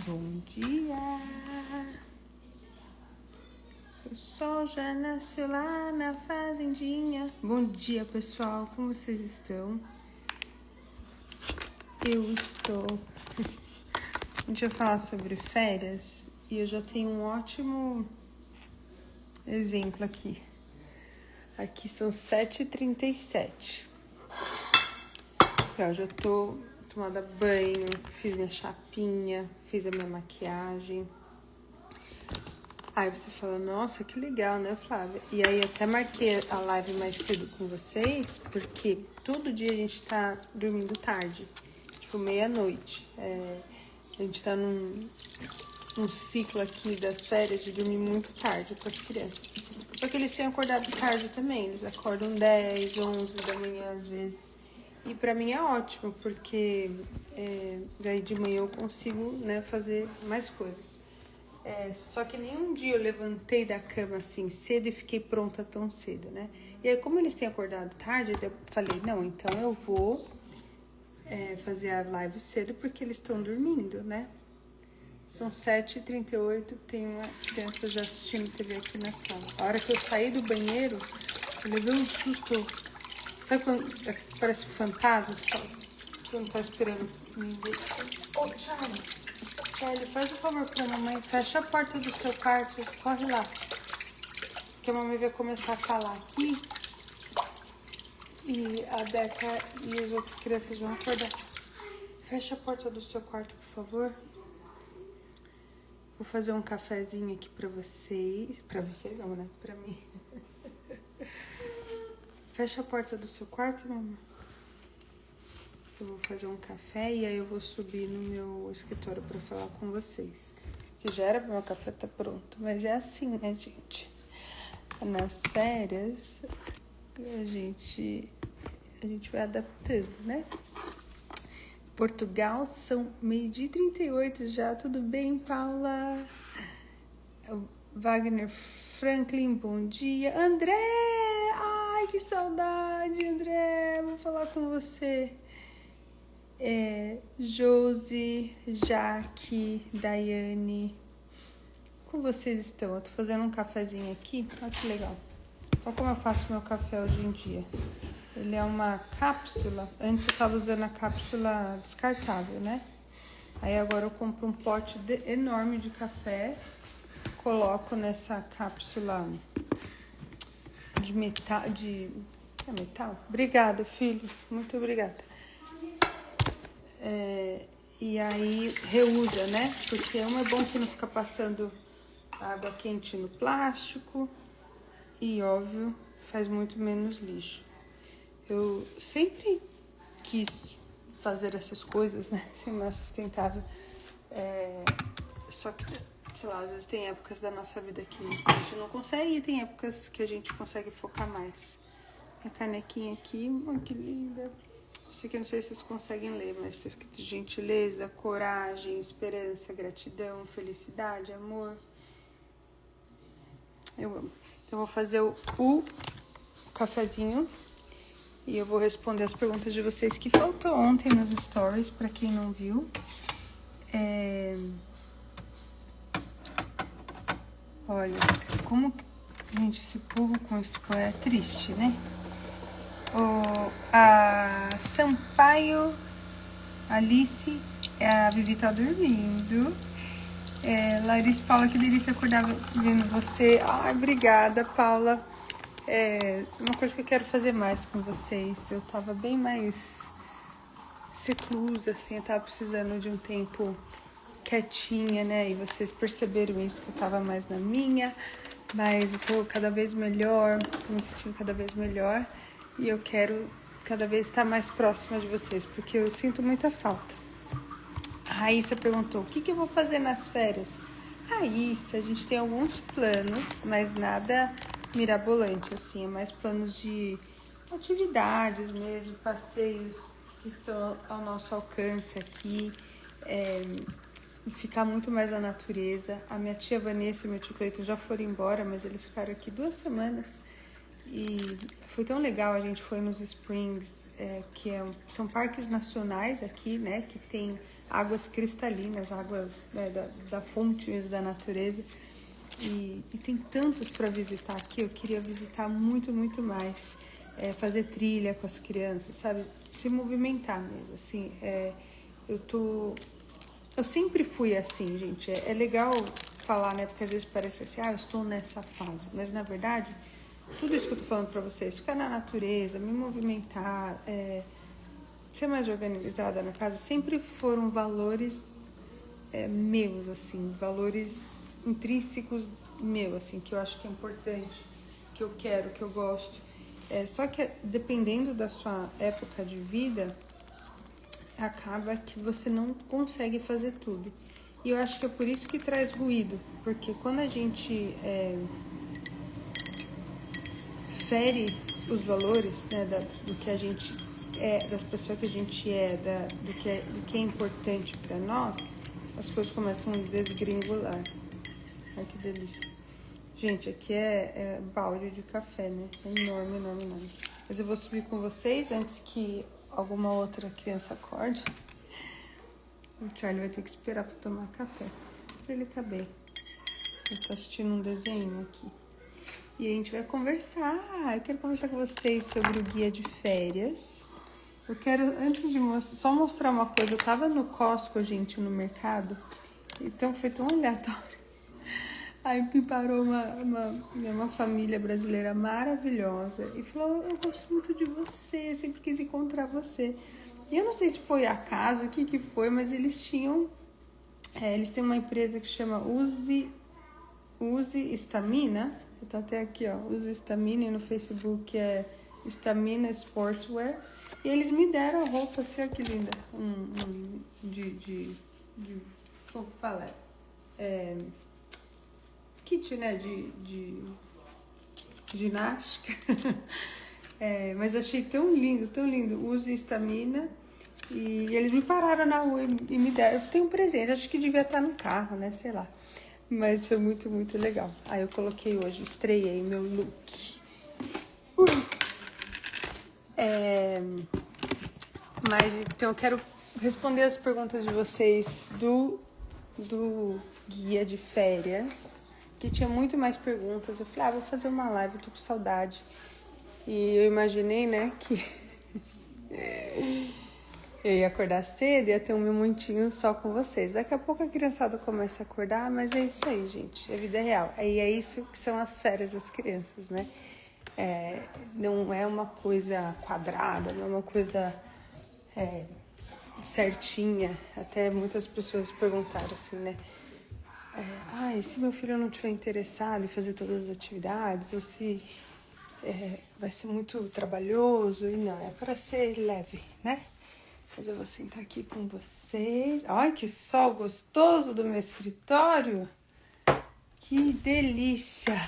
Bom dia! O sol já nasceu lá na fazendinha. Bom dia, pessoal! Como vocês estão? Eu estou... A gente vai falar sobre férias e eu já tenho um ótimo exemplo aqui. Aqui são 7h37. Eu já tô tomada banho, fiz minha chapinha, fiz a minha maquiagem. Aí você fala, nossa, que legal, né, Flávia? E aí até marquei a live mais cedo com vocês, porque todo dia a gente tá dormindo tarde, tipo meia-noite. A gente tá num ciclo aqui das férias de dormir muito tarde com as crianças. Porque eles têm acordado tarde também, eles acordam 10, 11 da manhã às vezes. E pra mim é ótimo, porque daí de manhã eu consigo, né, fazer mais coisas. Só que nenhum dia eu levantei da cama assim cedo e fiquei pronta tão cedo, né? E aí, como eles têm acordado tarde, eu falei, não, então eu vou fazer a live cedo porque eles estão dormindo, né? São 7h38, tem uma criança já assistindo TV aqui na sala. A hora que eu saí do banheiro, eu levei um susto. Sabe quando parece um fantasma? Você não tá esperando ninguém. Ô, Charlie, faz um favor pra mamãe. Fecha a porta do seu quarto. Corre lá. Porque a mamãe vai começar a falar aqui. E a Deca e as outras crianças vão acordar. Fecha a porta do seu quarto, por favor. Vou fazer um cafezinho aqui pra vocês. Pra vocês não, né? Pra mim. Fecha a porta do seu quarto, mamãe. Eu vou fazer um café e aí eu vou subir no meu escritório pra falar com vocês. Que já era pro meu café tá pronto. Mas é assim, né, gente? Nas férias, a gente vai adaptando, né? Portugal, são 12h38 já. Tudo bem, Paula? Wagner Franklin, bom dia. André! Ai, que saudade, André! Vou falar com você. Josi, Jaque, Daiane. Como vocês estão? Eu tô fazendo um cafezinho aqui. Olha que legal. Olha como eu faço meu café hoje em dia. Ele é uma cápsula. Antes eu tava usando a cápsula descartável, né? Aí agora eu compro um pote enorme de café. Coloco nessa cápsula de metal. É metal? Obrigada, filho. Muito obrigada. E aí reusa, né? Porque é bom que não fica passando água quente no plástico e, óbvio, faz muito menos lixo. Eu sempre quis fazer essas coisas, né? Ser mais sustentável. Só que, sei lá, às vezes tem épocas da nossa vida que a gente não consegue e tem épocas que a gente consegue focar mais. A canequinha aqui, que linda. Isso aqui eu não sei se vocês conseguem ler, mas está escrito gentileza, coragem, esperança, gratidão, felicidade, amor. Eu amo. Então eu vou fazer o cafezinho e eu vou responder as perguntas de vocês que faltou ontem nos stories, para quem não viu. Olha, como que, gente, esse povo com esse pó é triste, né? A Sampaio Alice, a Vivi tá dormindo. Larissa Paula, que delícia acordar vendo você. Ai, obrigada, Paula. Uma coisa que eu quero fazer mais com vocês. Eu tava bem mais reclusa, assim, eu tava precisando de um tempo quietinha, né? E vocês perceberam isso, que eu tava mais na minha, mas eu tô cada vez melhor, tô me sentindo cada vez melhor. E eu quero cada vez estar mais próxima de vocês, porque eu sinto muita falta. A Raíssa perguntou, o que eu vou fazer nas férias? Raíssa, a gente tem alguns planos, mas nada mirabolante, assim. É mais planos de atividades mesmo, passeios que estão ao nosso alcance aqui. Ficar muito mais na natureza. A minha tia Vanessa e meu tio Cleiton já foram embora, mas eles ficaram aqui 2 semanas. E foi tão legal, a gente foi nos Springs, são parques nacionais aqui, né, que tem águas cristalinas, águas, né, da fonte mesmo, da natureza. E tem tantos para visitar aqui, eu queria visitar muito, muito mais. Fazer trilha com as crianças, sabe? Se movimentar mesmo, assim. Eu sempre fui assim, gente. É legal falar, né? Porque às vezes parece assim, eu estou nessa fase. Mas, na verdade, tudo isso que eu tô falando pra vocês, ficar na natureza, me movimentar, ser mais organizada na casa, sempre foram valores meus, assim, valores intrínsecos meus, assim, que eu acho que é importante, que eu quero, que eu gosto. Só que dependendo da sua época de vida, acaba que você não consegue fazer tudo. E eu acho que é por isso que traz ruído, porque quando a gente fere os valores, né, do que a gente das pessoas que a gente do que é importante para nós, as coisas começam a desgringolar. Ai, que delícia. Gente, aqui é balde de café, né? É enorme, enorme, enorme. Mas eu vou subir com vocês antes que alguma outra criança acorde. O Charlie vai ter que esperar para tomar café. Mas ele tá bem. Ele tá assistindo um desenho aqui. E a gente vai conversar. Eu quero conversar com vocês sobre o guia de férias. Eu quero, antes de só mostrar uma coisa. Eu tava no Costco, gente, no mercado. Então foi tão aleatório. Aí me parou uma família brasileira maravilhosa e falou, eu gosto muito de você, eu sempre quis encontrar você. E eu não sei se foi acaso, o que foi, mas eles tinham... eles têm uma empresa que chama Uzi Stamina. Tá até aqui, ó, Uzi Stamina, e no Facebook é Stamina Sportswear. E eles me deram a roupa, assim, ó, que linda. Como fala? Kit, né, de ginástica. Mas eu achei tão lindo. Use Stamina. E eles me pararam na rua e me deram. Eu tenho um presente, acho que devia estar no carro, né, sei lá. Mas foi muito, muito legal. Aí eu coloquei hoje, estreiei meu look. Mas então eu quero responder as perguntas de vocês do guia de férias, que tinha muito mais perguntas. Eu falei, vou fazer uma live, eu tô com saudade. E eu imaginei, né, que eu ia acordar cedo, ia ter um minutinho só com vocês. Daqui a pouco a criançada começa a acordar, mas é isso aí, gente, é vida real. Aí é isso que são as férias das crianças, né? Não é uma coisa quadrada, não é uma coisa certinha. Até muitas pessoas perguntaram assim, né? E se meu filho não estiver interessado em fazer todas as atividades, ou se vai ser muito trabalhoso, e não, é para ser leve, né? Mas eu vou sentar aqui com vocês. Ai, que sol gostoso do meu escritório! Que delícia!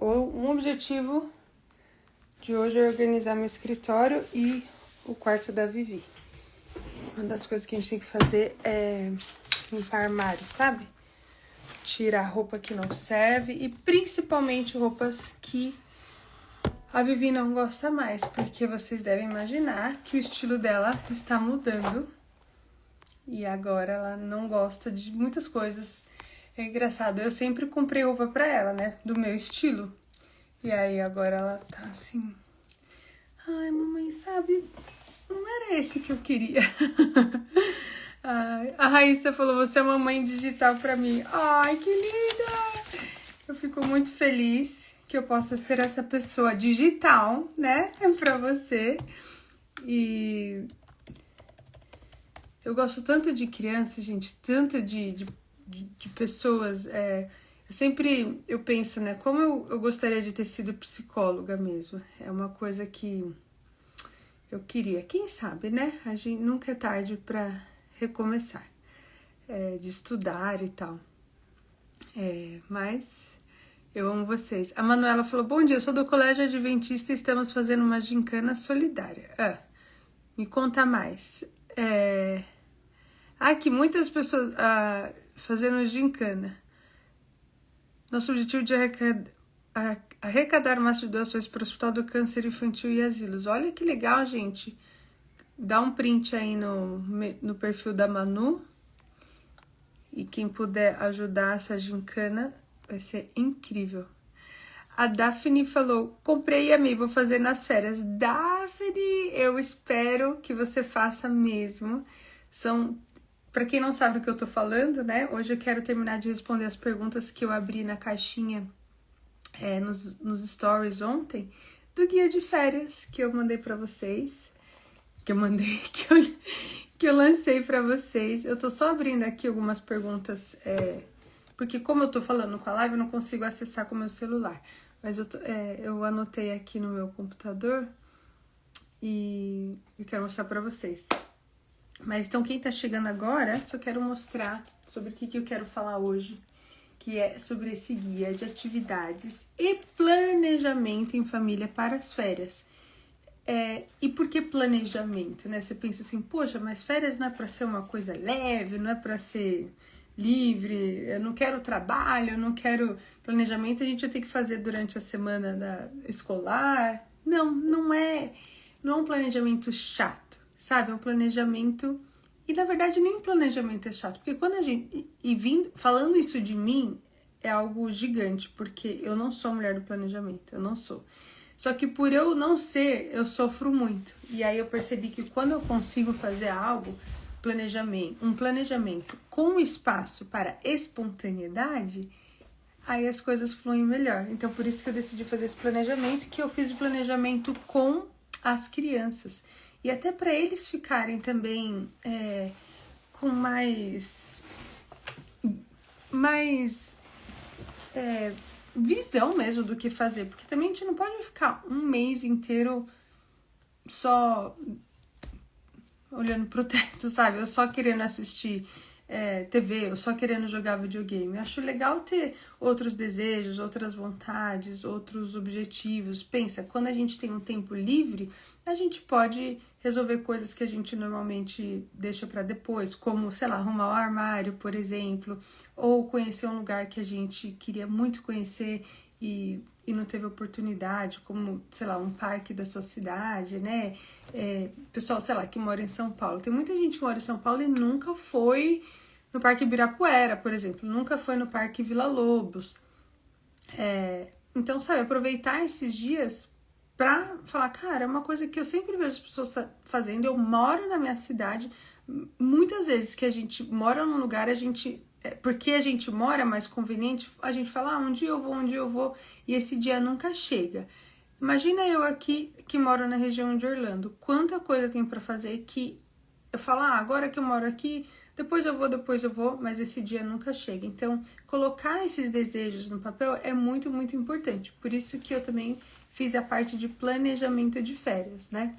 Um objetivo de hoje é organizar meu escritório e o quarto da Vivi. Uma das coisas que a gente tem que fazer é limpar armário, sabe? Tirar roupa que não serve e principalmente roupas que a Vivi não gosta mais, porque vocês devem imaginar que o estilo dela está mudando e agora ela não gosta de muitas coisas. É engraçado, eu sempre comprei roupa pra ela, né, do meu estilo. E aí agora ela tá assim, ai, mamãe, sabe, não era esse que eu queria. Ai, a Raíssa falou, você é mamãe digital pra mim. Ai, que linda! Eu fico muito feliz que eu possa ser essa pessoa digital, né, pra você. E eu gosto tanto de criança, gente, tanto de pessoas. Eu penso, né, como eu gostaria de ter sido psicóloga mesmo. É uma coisa que eu queria. Quem sabe, né? A gente nunca é tarde pra recomeçar, de estudar e tal. Mas eu amo vocês. A Manuela falou, bom dia, eu sou do Colégio Adventista e estamos fazendo uma gincana solidária. Me conta mais. Que muitas pessoas fazendo gincana. Nosso objetivo de arrecadar massa de doações para o Hospital do Câncer Infantil e Asilos. Olha que legal, gente. dá um print aí no perfil da Manu. E quem puder ajudar essa gincana vai ser incrível. A Daphne falou, comprei e amei, vou fazer nas férias. Daphne, eu espero que você faça mesmo. Pra quem não sabe o que eu tô falando, né? Hoje eu quero terminar de responder as perguntas que eu abri na caixinha nos stories ontem, do guia de férias que eu mandei pra vocês. Que eu lancei pra vocês. Eu tô só abrindo aqui algumas perguntas, porque como eu tô falando com a live, eu não consigo acessar com o meu celular. Mas eu anotei aqui no meu computador e eu quero mostrar pra vocês. Mas então, quem tá chegando agora, só quero mostrar sobre o que eu quero falar hoje, que é sobre esse guia de atividades e planejamento em família para as férias. E por que planejamento, né? Você pensa assim, poxa, mas férias não é para ser uma coisa leve, não é para ser livre, eu não quero trabalho, eu não quero planejamento, a gente vai ter que fazer durante a semana escolar. Não é um planejamento chato, sabe? É um planejamento, e na verdade nem planejamento é chato, porque quando a gente, falando isso de mim, é algo gigante, porque eu não sou mulher do planejamento, eu não sou. Só que por eu não ser, eu sofro muito. E aí eu percebi que quando eu consigo fazer algo, um planejamento com espaço para espontaneidade, aí as coisas fluem melhor. Então por isso que eu decidi fazer esse planejamento, que eu fiz o planejamento com as crianças. E até para eles ficarem também com mais visão mesmo do que fazer, porque também a gente não pode ficar um mês inteiro só olhando pro teto, sabe? Eu só querendo assistir TV, eu só querendo jogar videogame. Eu acho legal ter outros desejos, outras vontades, outros objetivos. Pensa, quando a gente tem um tempo livre, a gente pode resolver coisas que a gente normalmente deixa para depois, como, sei lá, arrumar o armário, por exemplo, ou conhecer um lugar que a gente queria muito conhecer e não teve oportunidade, como, sei lá, um parque da sua cidade, né? Pessoal, sei lá, que mora em São Paulo. Tem muita gente que mora em São Paulo e nunca foi no Parque Ibirapuera, por exemplo, nunca foi no Parque Vila Lobos. Então, sabe, aproveitar esses dias pra falar, cara, é uma coisa que eu sempre vejo as pessoas fazendo. Eu moro na minha cidade, muitas vezes que a gente mora num lugar, porque a gente mora mais conveniente, a gente fala, onde eu vou, e esse dia nunca chega. Imagina eu aqui, que moro na região de Orlando, quanta coisa tem pra fazer que eu falo, agora que eu moro aqui, depois eu vou, mas esse dia nunca chega. Então, colocar esses desejos no papel é muito, muito importante. Por isso que eu também fiz a parte de planejamento de férias, né?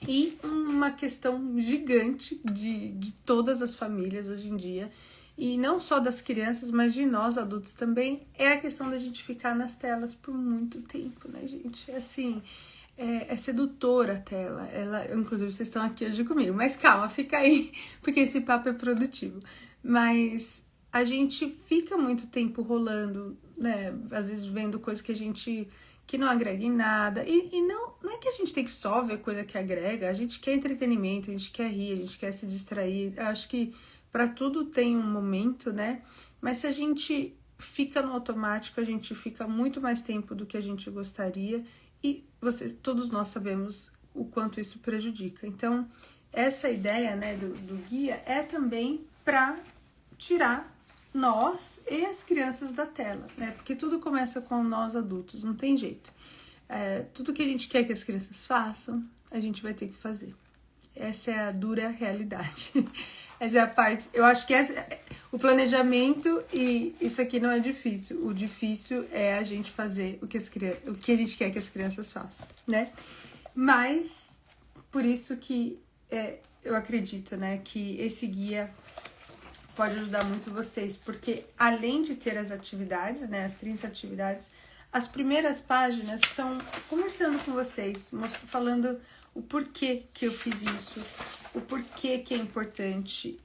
E uma questão gigante de todas as famílias hoje em dia, e não só das crianças, mas de nós adultos também, é a questão da gente ficar nas telas por muito tempo, né, gente? Assim, é sedutora a tela. Inclusive, vocês estão aqui hoje comigo, mas calma, fica aí, porque esse papo é produtivo. Mas a gente fica muito tempo rolando, né? Às vezes vendo coisas que não agrega em nada. E não é que a gente tem que só ver coisa que agrega, a gente quer entretenimento, a gente quer rir, a gente quer se distrair. Eu acho que para tudo tem um momento, né? Mas se a gente fica no automático, a gente fica muito mais tempo do que a gente gostaria, e todos nós sabemos o quanto isso prejudica. Então, essa ideia, né, do guia é também para tirar nós e as crianças da tela, né? Porque tudo começa com nós adultos, não tem jeito. Tudo que a gente quer que as crianças façam, a gente vai ter que fazer. Essa é a dura realidade. Essa é a parte. Eu acho que o planejamento, e isso aqui não é difícil. O difícil é a gente fazer o que a gente quer que as crianças façam, né? Mas por isso que eu acredito, né, que esse guia pode ajudar muito vocês, porque além de ter as atividades, né, as 30 atividades, as primeiras páginas são conversando com vocês, falando o porquê que eu fiz isso, o porquê que é importante,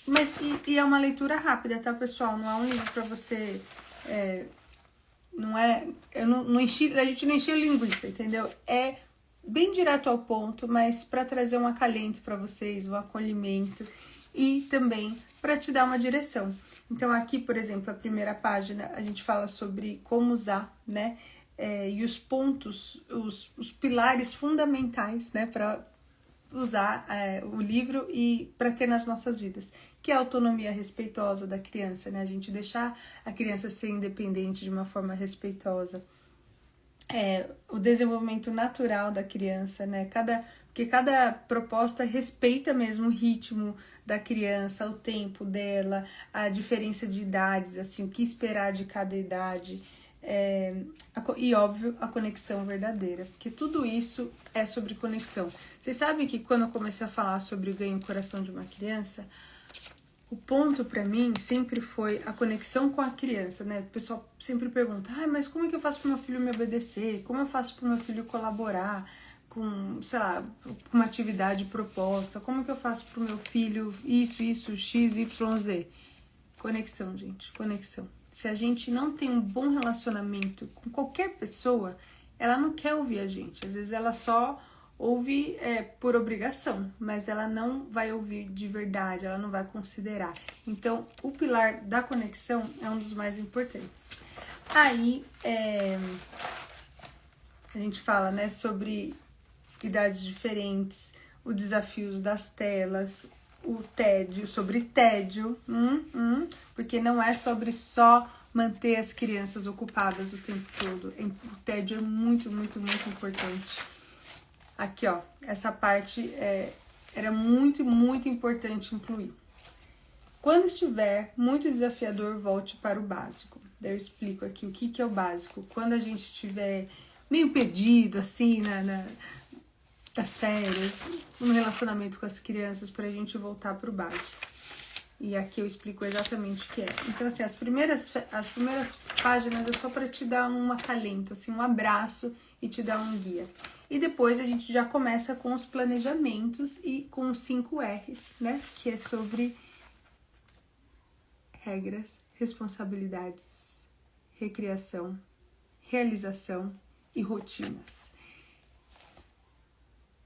mas é uma leitura rápida, tá, pessoal? Não é um livro pra você, a gente não encheu linguiça, entendeu? É bem direto ao ponto, mas para trazer um acalento para vocês, um acolhimento e também para te dar uma direção. Então aqui, por exemplo, a primeira página, a gente fala sobre como usar, né? E os pontos, os pilares fundamentais, né? Para usar o livro e para ter nas nossas vidas, que é a autonomia respeitosa da criança, né? A gente deixar a criança ser independente de uma forma respeitosa. O desenvolvimento natural da criança, né? Porque cada proposta respeita mesmo o ritmo da criança, o tempo dela, a diferença de idades, assim, o que esperar de cada idade. E óbvio, a conexão verdadeira, porque tudo isso é sobre conexão. Vocês sabem que quando eu comecei a falar sobre o ganho o coração de uma criança, o ponto para mim sempre foi a conexão com a criança, né? O pessoal sempre pergunta, mas como é que eu faço pro meu filho me obedecer? Como eu faço pro meu filho colaborar com, sei lá, uma atividade proposta? Como é que eu faço pro meu filho isso, X, Y, Z? Conexão, gente, conexão. Se a gente não tem um bom relacionamento com qualquer pessoa, ela não quer ouvir a gente. Às vezes ela só ouve por obrigação, mas ela não vai ouvir de verdade, ela não vai considerar. Então, o pilar da conexão é um dos mais importantes. Aí, a gente fala, né, sobre idades diferentes, os desafios das telas, o tédio, sobre tédio, porque não é sobre só manter as crianças ocupadas o tempo todo. O tédio é muito, muito, muito importante. Aqui, ó, essa parte era muito, muito importante incluir. Quando estiver muito desafiador, volte para o básico. Daí eu explico aqui o que é o básico. Quando a gente estiver meio perdido, assim, das férias, no relacionamento com as crianças, para a gente voltar para o básico. E aqui eu explico exatamente o que é. Então, assim, as primeiras páginas é só para te dar um acalento, assim, um abraço e te dar um guia. E depois a gente já começa com os planejamentos e com os 5 R's, né? Que é sobre regras, responsabilidades, recriação, realização e rotinas.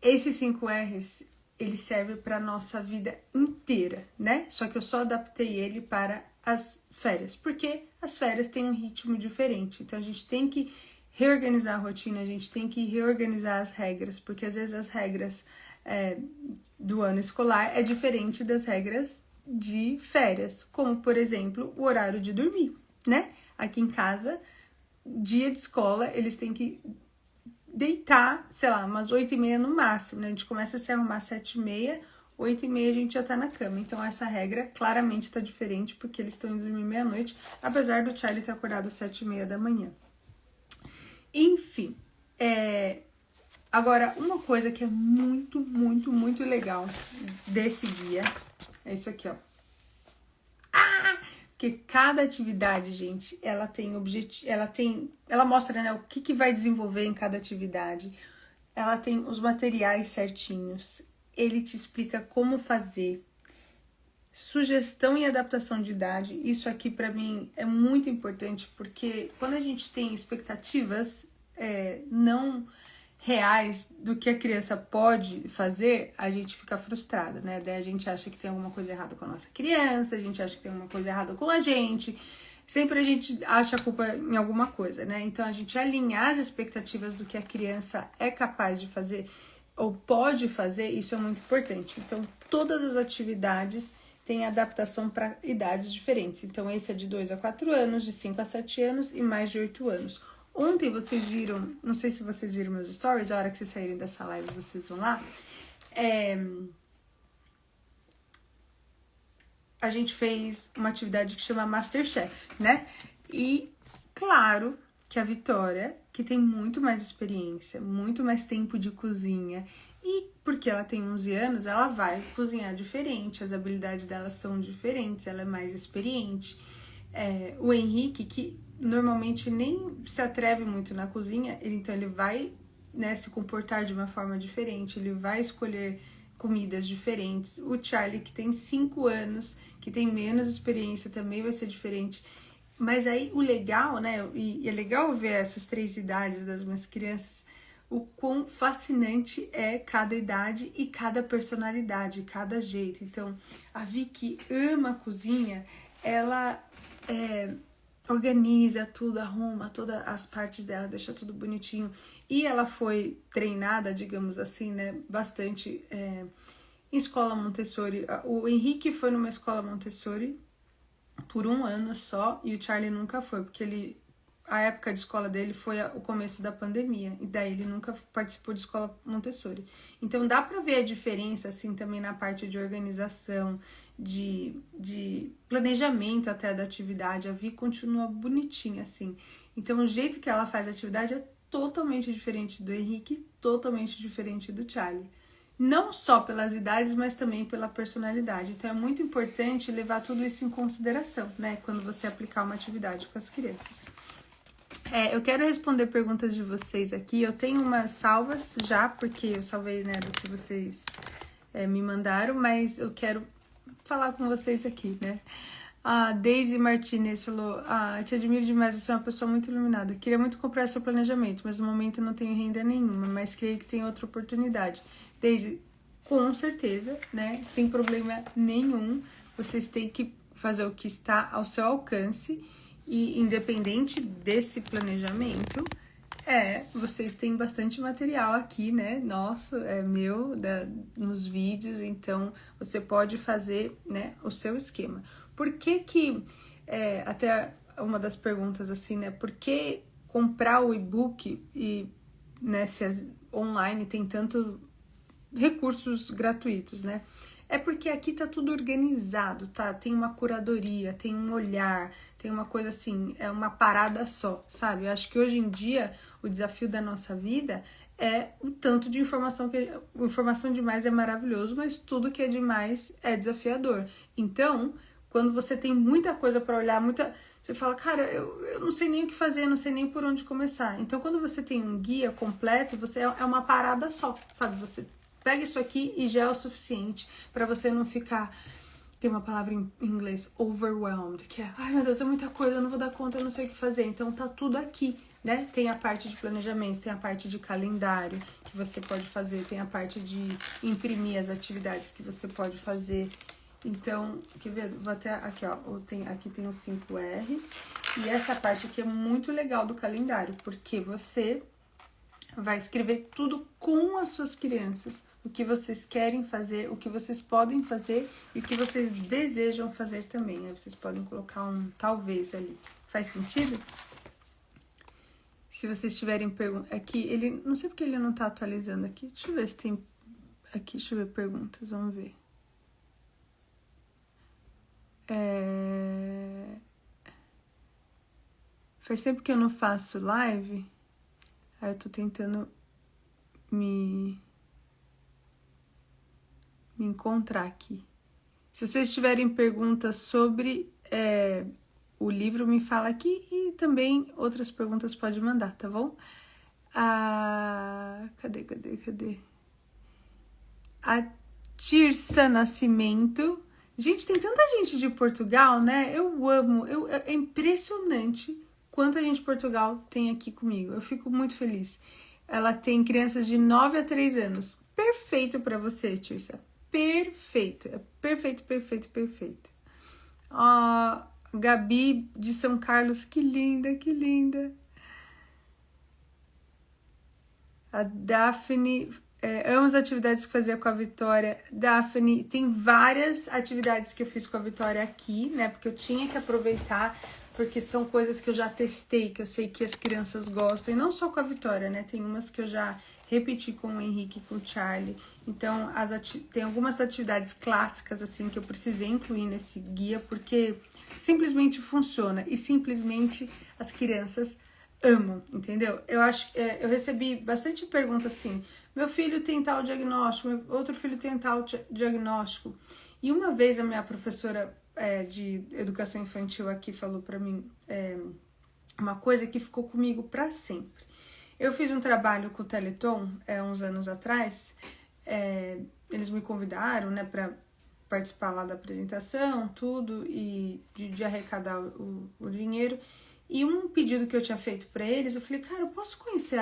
Esses 5 R's, ele serve para nossa vida inteira, né? Só que eu só adaptei ele para as férias, porque as férias têm um ritmo diferente. Então, a gente tem que reorganizar a rotina, a gente tem que reorganizar as regras, porque às vezes as regras do ano escolar é diferente das regras de férias, como, por exemplo, o horário de dormir, né? Aqui em casa, dia de escola, eles têm que deitar, sei lá, umas 8h30 no máximo, né? A gente começa a se arrumar 7h30, 8h30 a gente já tá na cama. Então, essa regra claramente tá diferente, porque eles estão indo dormir meia-noite, apesar do Charlie ter acordado às 7h30 da manhã. Enfim, agora, uma coisa que é muito, muito, muito legal desse guia é isso aqui, ó. Porque cada atividade, gente, ela tem objetivo, ela mostra, né, o que vai desenvolver em cada atividade. Ela tem os materiais certinhos. Ele te explica como fazer. Sugestão e adaptação de idade. Isso aqui para mim é muito importante, porque quando a gente tem expectativas não reais do que a criança pode fazer, a gente fica frustrada, né? Daí a gente acha que tem alguma coisa errada com a nossa criança, a gente acha que tem alguma coisa errada com a gente. Sempre a gente acha a culpa em alguma coisa, né? Então, a gente alinhar as expectativas do que a criança é capaz de fazer ou pode fazer, isso é muito importante. Então, todas as atividades têm adaptação para idades diferentes. Então, esse é de 2 a 4 anos, de 5 a 7 anos e mais de 8 anos. Ontem vocês viram, não sei se vocês viram meus stories, a hora que vocês saírem dessa live vocês vão lá. A gente fez uma atividade que chama Masterchef, né? E claro que a Vitória, que tem muito mais experiência, muito mais tempo de cozinha, e porque ela tem 11 anos, ela vai cozinhar diferente, as habilidades dela são diferentes, ela é mais experiente. O Henrique, que normalmente nem se atreve muito na cozinha, então ele vai, né, se comportar de uma forma diferente, ele vai escolher comidas diferentes. O Charlie, que tem 5 anos, que tem menos experiência, também vai ser diferente. Mas aí o legal, né, e é legal ver essas 3 idades das minhas crianças, o quão fascinante é cada idade e cada personalidade, cada jeito. Então, a Vicky ama a cozinha, ela organiza tudo, arruma todas as partes dela, deixa tudo bonitinho. E ela foi treinada, digamos assim, né, bastante em escola Montessori. O Henrique foi numa escola Montessori por 1 ano só, e o Charlie nunca foi, porque a época de escola dele foi o começo da pandemia, e daí ele nunca participou de escola Montessori. Então dá pra ver a diferença, assim, também na parte de organização, de planejamento até da atividade. A Vi continua bonitinha, assim. Então o jeito que ela faz a atividade é totalmente diferente do Henrique, totalmente diferente do Charlie. Não só pelas idades, mas também pela personalidade. Então é muito importante levar tudo isso em consideração, né? Quando você aplicar uma atividade com as crianças. Eu quero responder perguntas de vocês aqui. Eu tenho umas salvas já, porque eu salvei, né, do que vocês me mandaram, mas eu quero falar com vocês aqui, né? A Daisy Martinez falou: te admiro demais, você é uma pessoa muito iluminada. Queria muito comprar seu planejamento, mas no momento não tenho renda nenhuma, mas creio que tem outra oportunidade. Daisy, com certeza, né? Sem problema nenhum. Vocês têm que fazer o que está ao seu alcance. E independente desse planejamento, vocês têm bastante material aqui, né? Nosso, meu, nos vídeos, então você pode fazer, né, o seu esquema. Por que até uma das perguntas assim, né? Por que comprar o e-book e, né, se online tem tanto recursos gratuitos, né? É porque aqui tá tudo organizado, tá? Tem uma curadoria, tem um olhar, tem uma coisa assim, é uma parada só, sabe? Eu acho que hoje em dia o desafio da nossa vida é o tanto de informação informação demais é maravilhoso, mas tudo que é demais é desafiador. Então, quando você tem muita coisa para olhar, você fala, cara, eu não sei nem o que fazer, não sei nem por onde começar. Então, quando você tem um guia completo, você é uma parada só, sabe? Você pega isso aqui e já é o suficiente para você não ficar... Tem uma palavra em inglês, overwhelmed, que é, ai meu Deus, é muita coisa, eu não vou dar conta, eu não sei o que fazer. Então tá tudo aqui, né? Tem a parte de planejamento, tem a parte de calendário que você pode fazer, tem a parte de imprimir as atividades que você pode fazer. Então, quer ver? Vou até aqui, ó, aqui tem os 5 R's. E essa parte aqui é muito legal do calendário, porque você vai escrever tudo com as suas crianças, o que vocês querem fazer, o que vocês podem fazer e o que vocês desejam fazer também. Aí vocês podem colocar um talvez ali. Faz sentido? Se vocês tiverem perguntas... Aqui, não sei porque ele não tá atualizando aqui. Deixa eu ver se tem... Aqui, deixa eu ver perguntas, vamos ver. Faz tempo que eu não faço live. Aí eu tô tentando me encontrar aqui. Se vocês tiverem perguntas sobre o livro, me fala aqui. E também outras perguntas pode mandar, tá bom? Cadê? A Tirsa Nascimento. Gente, tem tanta gente de Portugal, né? Eu amo. É impressionante quanta gente de Portugal tem aqui comigo. Eu fico muito feliz. Ela tem crianças de 9 a 3 anos. Perfeito pra você, Tirsa. Perfeito. É perfeito. Gabi de São Carlos. Que linda. A Daphne... amo as atividades que fazia com a Vitória. Daphne, tem várias atividades que eu fiz com a Vitória aqui, né? Porque eu tinha que aproveitar, porque são coisas que eu já testei, que eu sei que as crianças gostam. E não só com a Vitória, né? Tem umas que eu já repeti com o Henrique e com o Charlie. Então, tem algumas atividades clássicas, assim, que eu precisei incluir nesse guia, porque simplesmente funciona. E simplesmente as crianças amam, entendeu? Eu recebi bastante perguntas assim, meu filho tem tal diagnóstico, meu outro filho tem tal diagnóstico. E uma vez a minha professora de educação infantil aqui falou pra mim uma coisa que ficou comigo pra sempre. Eu fiz um trabalho com o Teleton uns anos atrás, eles me convidaram, né, pra participar lá da apresentação, tudo, e de arrecadar o dinheiro. E um pedido que eu tinha feito pra eles, eu falei, cara, eu posso conhecer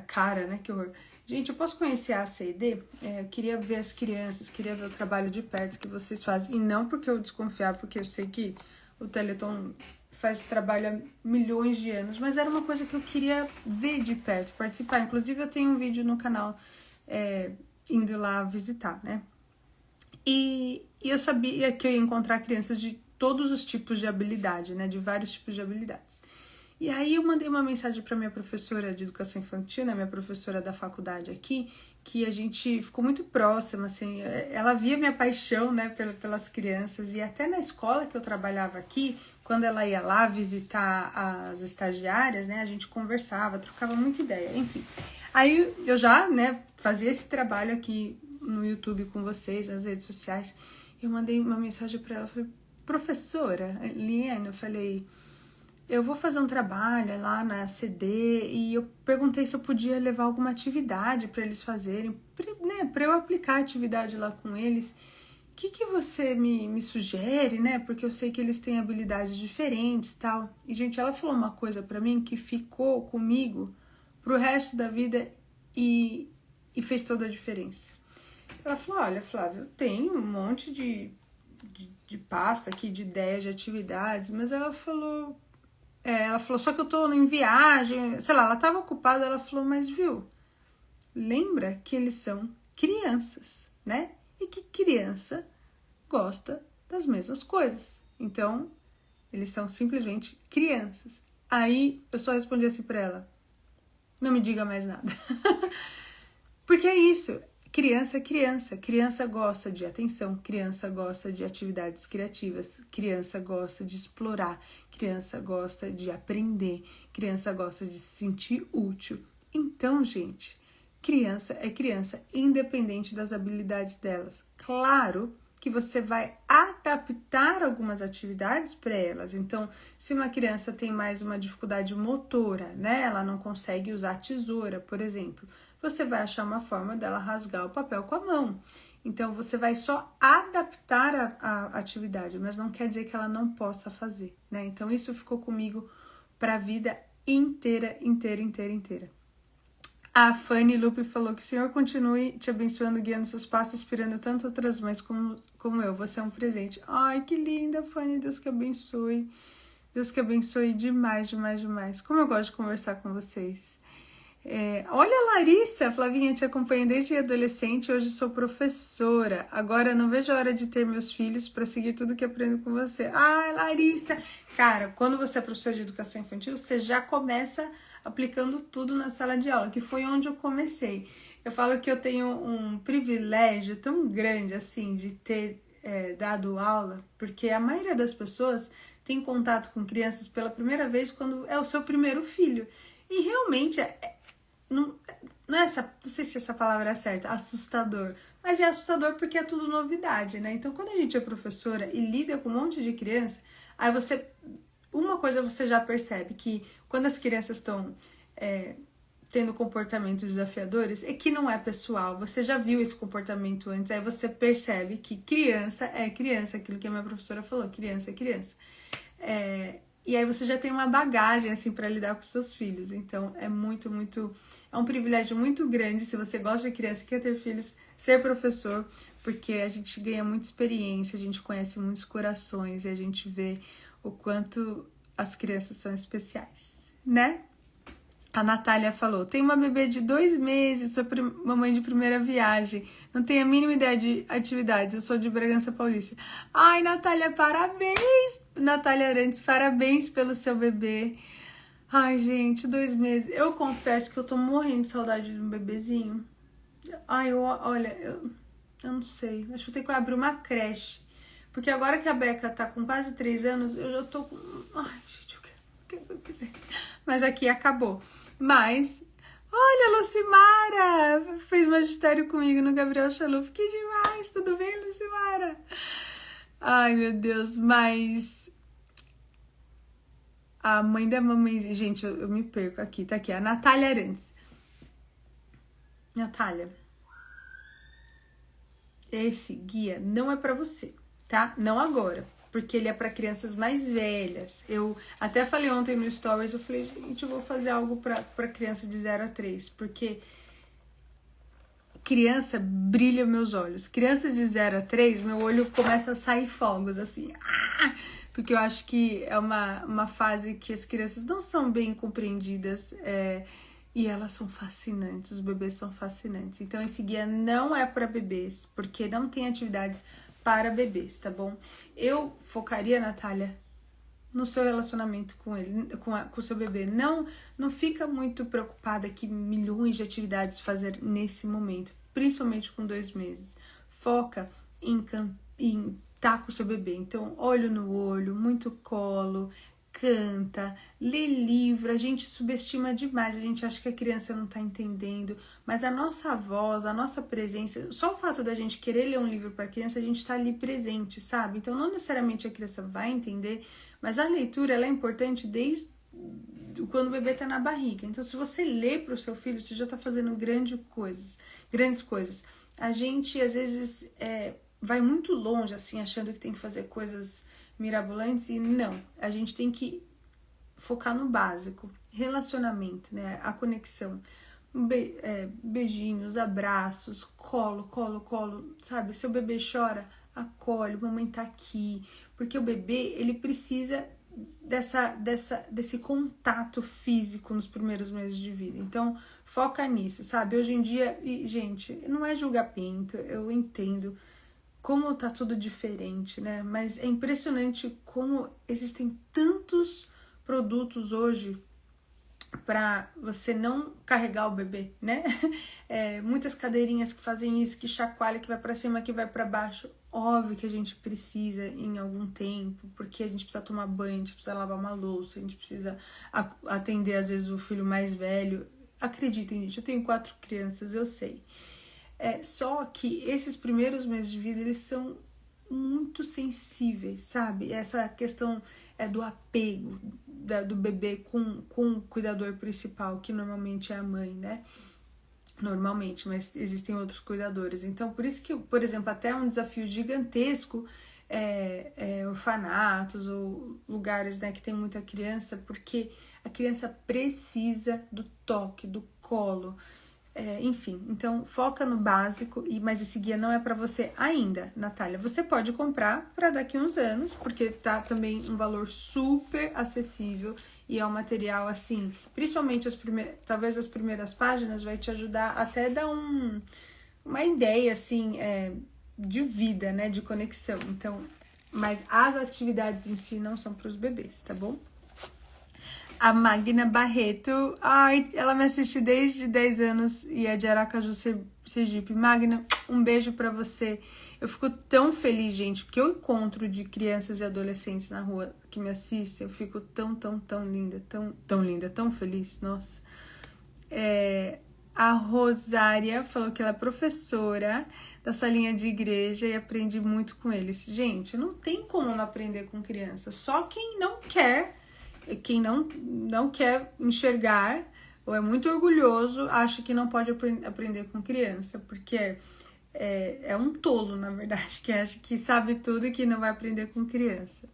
cara, né, que horror. Gente, eu posso conhecer a ACD? Eu queria ver as crianças, queria ver o trabalho de perto que vocês fazem. E não porque eu desconfiar, porque eu sei que o Teleton faz esse trabalho há milhões de anos, mas era uma coisa que eu queria ver de perto, participar. Inclusive, eu tenho um vídeo no canal indo lá visitar, né? E eu sabia que eu ia encontrar crianças de todos os tipos de habilidade, né? De vários tipos de habilidades. E aí eu mandei uma mensagem para minha professora de educação infantil, né, minha professora da faculdade aqui, que a gente ficou muito próxima, assim, ela via minha paixão, né, pelas crianças, e até na escola que eu trabalhava aqui, quando ela ia lá visitar as estagiárias, né, a gente conversava, trocava muita ideia, enfim. Aí eu já, né, fazia esse trabalho aqui no YouTube com vocês, nas redes sociais, eu mandei uma mensagem para ela, falei, professora Liane, eu falei, eu vou fazer um trabalho lá na CD e eu perguntei se eu podia levar alguma atividade para eles fazerem, né, para eu aplicar a atividade lá com eles. O que você me sugere, né? Porque eu sei que eles têm habilidades diferentes e tal. E, gente, ela falou uma coisa para mim que ficou comigo pro resto da vida e fez toda a diferença. Ela falou, olha, Flávia, eu tenho um monte de pasta aqui, de ideias, de atividades, mas ela falou, só que eu tô em viagem, sei lá, ela tava ocupada, ela falou, mas viu, lembra que eles são crianças, né? E que criança gosta das mesmas coisas. Então, eles são simplesmente crianças. Aí, eu só respondi assim pra ela, não me diga mais nada. Porque é isso, criança é criança, criança gosta de atenção, criança gosta de atividades criativas, criança gosta de explorar, criança gosta de aprender, criança gosta de se sentir útil. Então, gente, criança é criança, independente das habilidades delas. Claro que você vai adaptar algumas atividades para elas. Então, se uma criança tem mais uma dificuldade motora, né, ela não consegue usar tesoura, por exemplo, você vai achar uma forma dela rasgar o papel com a mão. Então, você vai só adaptar a atividade, mas não quer dizer que ela não possa fazer, né? Então, isso ficou comigo para a vida inteira, inteira, inteira, inteira. A Fanny Lupe falou que o Senhor continue te abençoando, guiando seus passos, inspirando tanto outras mães como eu. Você é um presente. Ai, que linda, Fanny. Deus que abençoe. Deus que abençoe demais, demais, demais. Como eu gosto de conversar com vocês. Olha a Larissa, Flavinha, te acompanho desde adolescente, hoje sou professora. Agora não vejo a hora de ter meus filhos para seguir tudo que aprendo com você. Ai, Larissa! Cara, quando você é professora de educação infantil, você já começa aplicando tudo na sala de aula, que foi onde eu comecei. Eu falo que eu tenho um privilégio tão grande, assim, de ter dado aula, porque a maioria das pessoas tem contato com crianças pela primeira vez quando é o seu primeiro filho. E realmente não sei se essa palavra é certa, assustador, mas é assustador porque é tudo novidade, né? Então, quando a gente é professora e lida com um monte de criança, aí uma coisa você já percebe, que quando as crianças estão tendo comportamentos desafiadores, é que não é pessoal, você já viu esse comportamento antes, aí você percebe que criança é criança, aquilo que a minha professora falou, criança é criança. E aí você já tem uma bagagem, assim, para lidar com seus filhos. Então, é um privilégio muito grande, se você gosta de criança e quer ter filhos, ser professor, porque a gente ganha muita experiência, a gente conhece muitos corações e a gente vê o quanto as crianças são especiais, né? A Natália falou, tem uma bebê de 2 meses, sou mamãe de primeira viagem, não tenho a mínima ideia de atividades, eu sou de Bragança Paulista. Ai, Natália, parabéns! Natália Arantes, parabéns pelo seu bebê. Ai, gente, 2 meses. Eu confesso que eu tô morrendo de saudade de um bebezinho. Ai, olha, eu não sei, acho que eu tenho que abrir uma creche. Porque agora que a Beca tá com quase 3 anos, eu já tô com... Ai, gente, eu quero. Mas aqui acabou. Mas, olha, a Lucimara fez magistério comigo no Gabriel Chaluf. Que demais! Tudo bem, Lucimara? Ai, meu Deus, mas... A mãe da mamãe... Gente, eu me perco aqui. Tá aqui, a Natália Arantes. Natália, esse guia não é pra você, tá? Não agora. porque ele é para crianças mais velhas. Eu até falei ontem no Stories, eu falei, gente, eu vou fazer algo para criança de 0 a 3, porque criança brilha meus olhos. Criança de 0 a 3, meu olho começa a sair fogos, assim. Porque eu acho que é uma fase que as crianças não são bem compreendidas, e elas são fascinantes, os bebês são fascinantes. Então esse guia não é para bebês, porque não tem atividades para bebês, tá bom? Eu focaria, Natália, no seu relacionamento com ele, com o seu bebê. Não fica muito preocupada que milhões de atividades fazer nesse momento, principalmente com 2 meses. Foca em estar com o seu bebê. Então, olho no olho, muito colo, canta, lê livro. A gente subestima demais, a gente acha que a criança não tá entendendo, mas a nossa voz, a nossa presença, só o fato da gente querer ler um livro para criança, a gente tá ali presente, sabe? Então não necessariamente a criança vai entender, mas a leitura ela é importante desde quando o bebê tá na barriga. Então se você lê para o seu filho, você já tá fazendo grandes coisas. A gente às vezes vai muito longe assim, achando que tem que fazer coisas mirabolantes, e não, a gente tem que focar no básico, relacionamento, né, a conexão, beijinhos, abraços, colo, sabe, seu bebê chora, acolhe, mamãe tá aqui, porque o bebê, ele precisa desse contato físico nos primeiros meses de vida, então foca nisso, sabe, hoje em dia, e gente, não é julgamento, eu entendo como tá tudo diferente, né? Mas é impressionante como existem tantos produtos hoje para você não carregar o bebê, né? Muitas cadeirinhas que fazem isso, que chacoalha, que vai para cima, que vai para baixo. Óbvio que a gente precisa em algum tempo, porque a gente precisa tomar banho, a gente precisa lavar uma louça, a gente precisa atender às vezes o filho mais velho. Acreditem, gente, eu tenho 4 crianças, eu sei. Só que esses primeiros meses de vida, eles são muito sensíveis, sabe? Essa questão do apego do bebê com o cuidador principal, que normalmente é a mãe, né? Normalmente, mas existem outros cuidadores. Então, por isso que, por exemplo, até um desafio gigantesco orfanatos ou lugares, né, que tem muita criança, porque a criança precisa do toque, do colo. Enfim, então foca no básico, mas esse guia não é para você ainda, Natália. Você pode comprar para daqui uns anos, porque tá também um valor super acessível e é um material assim, principalmente talvez as primeiras páginas vai te ajudar até dar uma ideia assim de vida, né, de conexão. Então, mas as atividades em si não são para os bebês, tá bom? A Magna Barreto, ela me assiste desde 10 anos e é de Aracaju, Sergipe. Magna, um beijo pra você. Eu fico tão feliz, gente, porque eu encontro de crianças e adolescentes na rua que me assistem, eu fico tão linda, tão linda, tão feliz, nossa. A Rosária falou que ela é professora da salinha de igreja e aprende muito com eles. Gente, não tem como não aprender com criança, só quem não quer enxergar ou é muito orgulhoso, acha que não pode aprender com criança, porque é um tolo, na verdade, que acha que sabe tudo e que não vai aprender com criança.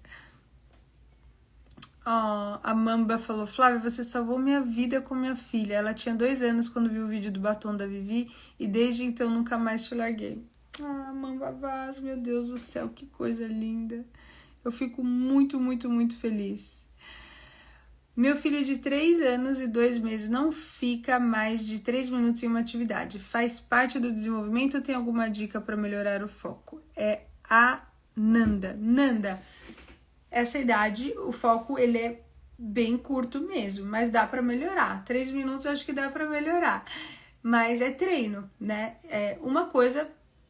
A Mamba falou, Flávia, você salvou minha vida com minha filha. Ela tinha 2 anos quando viu o vídeo do batom da Vivi e desde então nunca mais te larguei. Mamba Vaz, meu Deus do céu, que coisa linda. Eu fico muito feliz. Meu filho de 3 anos e 2 meses não fica mais de 3 minutos em uma atividade. Faz parte do desenvolvimento ou tem alguma dica para melhorar o foco? É a Nanda. Nanda, essa idade, o foco ele é bem curto mesmo, mas dá para melhorar. 3 minutos eu acho que dá para melhorar. Mas é treino, né? Uma coisa,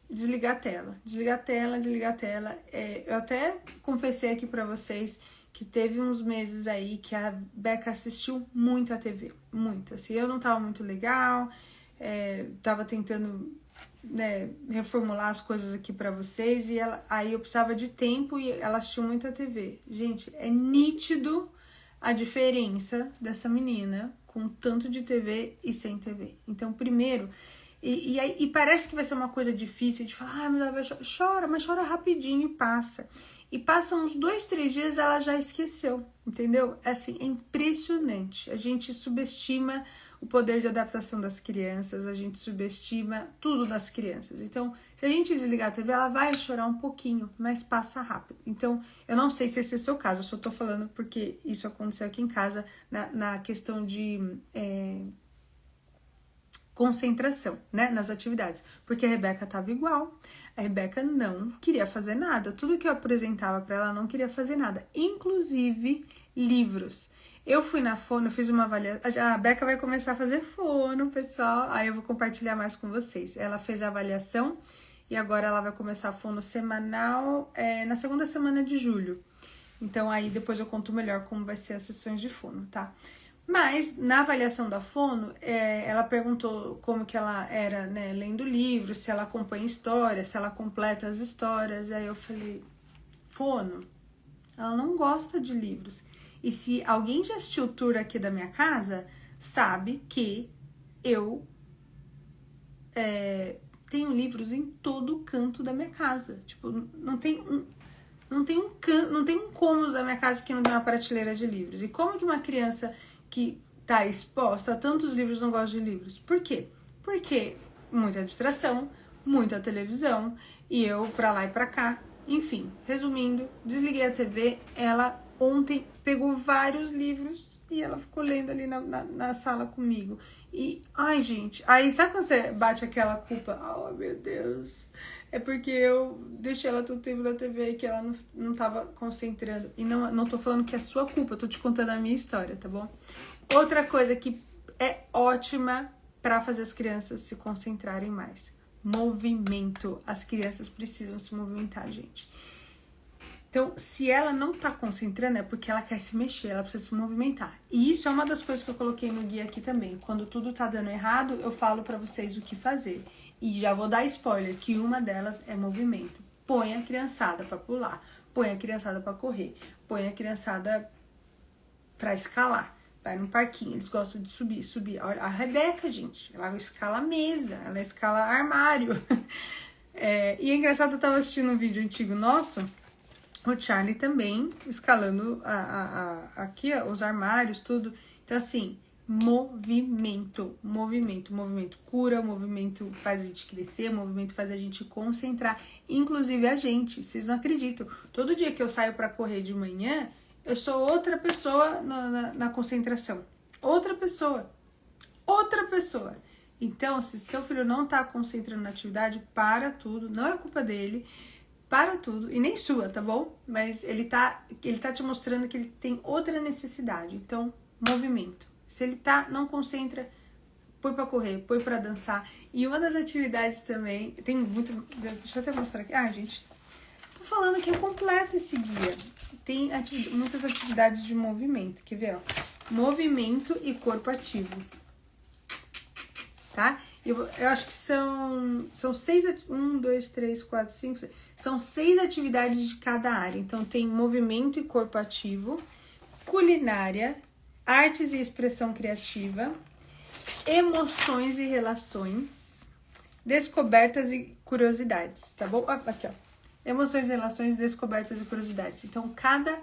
desligar a tela. Desligar a tela. Eu até confessei aqui para vocês que teve uns meses aí que a Beca assistiu muito a TV, muito, assim, eu não tava muito legal, tava tentando, né, reformular as coisas aqui pra vocês, e aí eu precisava de tempo e ela assistiu muito a TV. Gente, é nítido a diferença dessa menina com tanto de TV e sem TV. Então, primeiro, E parece que vai ser uma coisa difícil de falar, mas ela vai chora, mas chora rapidinho e passa. E passam uns 2, 3 dias, ela já esqueceu, entendeu? Assim, é impressionante. A gente subestima o poder de adaptação das crianças, a gente subestima tudo das crianças. Então, se a gente desligar a TV, ela vai chorar um pouquinho, mas passa rápido. Então, eu não sei se esse é o seu caso, eu só tô falando porque isso aconteceu aqui em casa, na questão de concentração, né, nas atividades, porque a Rebeca tava igual, a Rebeca não queria fazer nada, tudo que eu apresentava para ela não queria fazer nada, inclusive livros. Eu fui na fono, eu fiz uma avaliação, a Rebeca vai começar a fazer fono, pessoal, aí eu vou compartilhar mais com vocês. Ela fez a avaliação e agora ela vai começar a fono semanal na segunda semana de julho. Então aí depois eu conto melhor como vai ser as sessões de fono, tá? Mas, na avaliação da fono, ela perguntou como que ela era, né, lendo livro, se ela acompanha histórias, se ela completa as histórias. Aí eu falei, fono, ela não gosta de livros. E se alguém já assistiu o tour aqui da minha casa, sabe que eu tenho livros em todo canto da minha casa. Tipo, não tem um cômodo da minha casa que não tem uma prateleira de livros. E como que uma criança que tá exposta a tantos livros não gosta de livros? Por quê? Porque muita distração, muita televisão, e eu pra lá e pra cá. Enfim, resumindo, desliguei a TV, ela ontem pegou vários livros e ela ficou lendo ali na sala comigo. E, ai gente, aí sabe quando você bate aquela culpa? Oh meu Deus, é porque eu deixei ela todo tempo na TV e que ela não tava concentrando. E não tô falando que é sua culpa, eu tô te contando a minha história, tá bom? Outra coisa que é ótima pra fazer as crianças se concentrarem mais: movimento. As crianças precisam se movimentar, gente. Então, se ela não tá concentrando, é porque ela quer se mexer, ela precisa se movimentar. E isso é uma das coisas que eu coloquei no guia aqui também. Quando tudo tá dando errado, eu falo pra vocês o que fazer. E já vou dar spoiler, que uma delas é movimento. Põe a criançada pra pular, põe a criançada pra correr, põe a criançada pra escalar. Vai no parquinho, eles gostam de subir. Olha, a Rebeca, gente, ela escala a mesa, ela escala armário. E é engraçado, eu tava assistindo um vídeo antigo nosso, o Charlie também escalando aqui, ó, os armários, tudo. Então, assim, movimento cura, o movimento faz a gente crescer, o movimento faz a gente concentrar, inclusive a gente, vocês não acreditam. Todo dia que eu saio pra correr de manhã, eu sou outra pessoa na concentração, outra pessoa. Então, se seu filho não tá concentrando na atividade, para tudo, não é culpa dele, para tudo, e nem sua, tá bom? Mas ele tá te mostrando que ele tem outra necessidade. Então, movimento. Se ele não concentra, põe pra correr, põe pra dançar. E uma das atividades também, tem muito, deixa eu até mostrar aqui. Ah, gente, tô falando que é completo esse guia. Tem muitas atividades de movimento, quer ver, ó? Movimento e corpo ativo, tá? Eu acho que são 6, 1, 2, 3, 4, 5, 6. São 6 atividades de cada área. Então, tem movimento e corpo ativo, culinária, artes e expressão criativa, emoções e relações, descobertas e curiosidades, tá bom? Aqui, ó. Emoções, relações, descobertas e curiosidades. Então, cada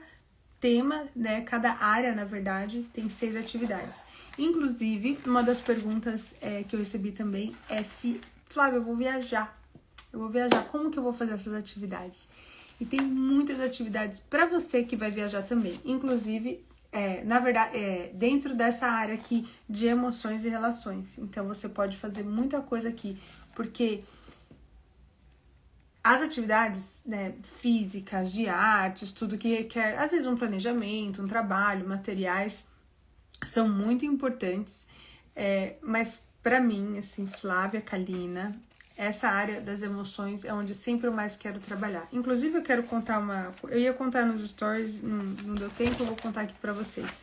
tema, né, cada área, na verdade, tem 6 atividades. Inclusive, uma das perguntas que eu recebi também é se, Flávia, eu vou viajar, como que eu vou fazer essas atividades? E tem muitas atividades para você que vai viajar também, inclusive, na verdade, dentro dessa área aqui de emoções e relações. Então, você pode fazer muita coisa aqui, porque as atividades, né, físicas, de artes, tudo que requer, às vezes, um planejamento, um trabalho, materiais, são muito importantes, mas para mim, assim, Flávia Kalina, essa área das emoções é onde sempre eu mais quero trabalhar. Inclusive, eu quero contar eu ia contar nos stories, não deu tempo, eu vou contar aqui pra vocês.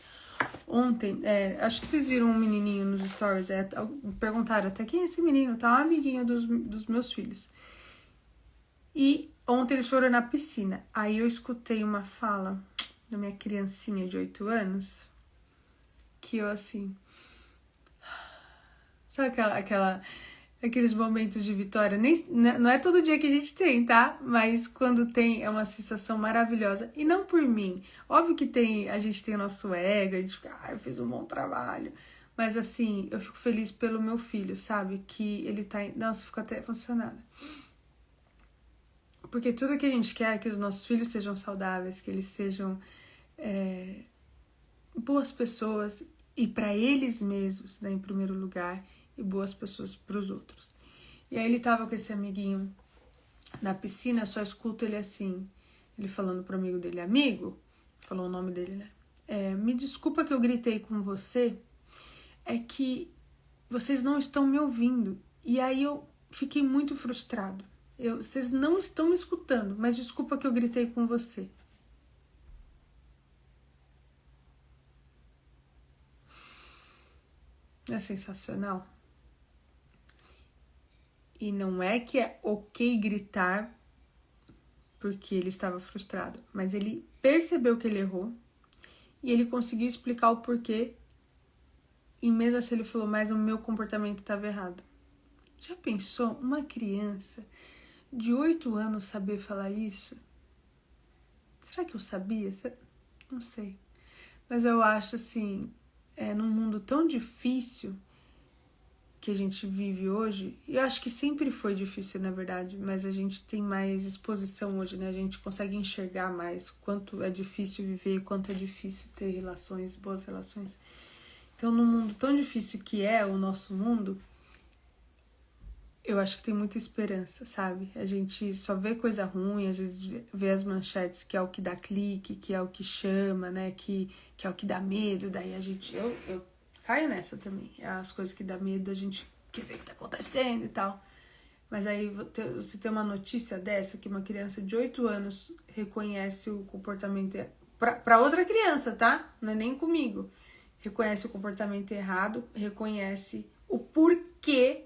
Ontem, acho que vocês viram um menininho nos stories, perguntaram até quem é esse menino, tá? Um amiguinho dos meus filhos. E ontem eles foram na piscina. Aí eu escutei uma fala da minha criancinha de 8 anos, que eu assim... Sabe aquela aqueles momentos de vitória. Não é todo dia que a gente tem, tá? Mas quando tem, é uma sensação maravilhosa. E não por mim. Óbvio que a gente tem o nosso ego, a gente fica, eu fiz um bom trabalho. Mas assim, eu fico feliz pelo meu filho, sabe? Que ele tá... Nossa, eu fico até emocionada. Porque tudo que a gente quer é que os nossos filhos sejam saudáveis, que eles sejam boas pessoas e para eles mesmos, né, em primeiro lugar, e boas pessoas para os outros. E aí ele tava com esse amiguinho na piscina, eu só escuto ele assim, ele falando pro amigo dele, amigo, falou o nome dele, né? Me desculpa que eu gritei com você, é que vocês não estão me ouvindo. E aí eu fiquei muito frustrado. Vocês não estão me escutando, mas desculpa que eu gritei com você. Não é sensacional? E não é que é ok gritar porque ele estava frustrado, mas ele percebeu que ele errou e ele conseguiu explicar o porquê. E mesmo assim ele falou, mas o meu comportamento estava errado. Já pensou uma criança de 8 anos saber falar isso? Será que eu sabia? Não sei. Mas eu acho assim, num mundo tão difícil que a gente vive hoje, e eu acho que sempre foi difícil, na verdade, mas a gente tem mais exposição hoje, né? A gente consegue enxergar mais quanto é difícil viver, quanto é difícil ter relações, boas relações. Então, num mundo tão difícil que é o nosso mundo, eu acho que tem muita esperança, sabe? A gente só vê coisa ruim, às vezes vê as manchetes que é o que dá clique, que é o que chama, né? Que é o que dá medo, daí a gente... Eu caio nessa também. As coisas que dá medo, a gente quer ver o que tá acontecendo e tal. Mas aí você tem uma notícia dessa, que uma criança de 8 anos reconhece o comportamento... Pra outra criança, tá? Não é nem comigo. Reconhece o comportamento errado, reconhece o porquê.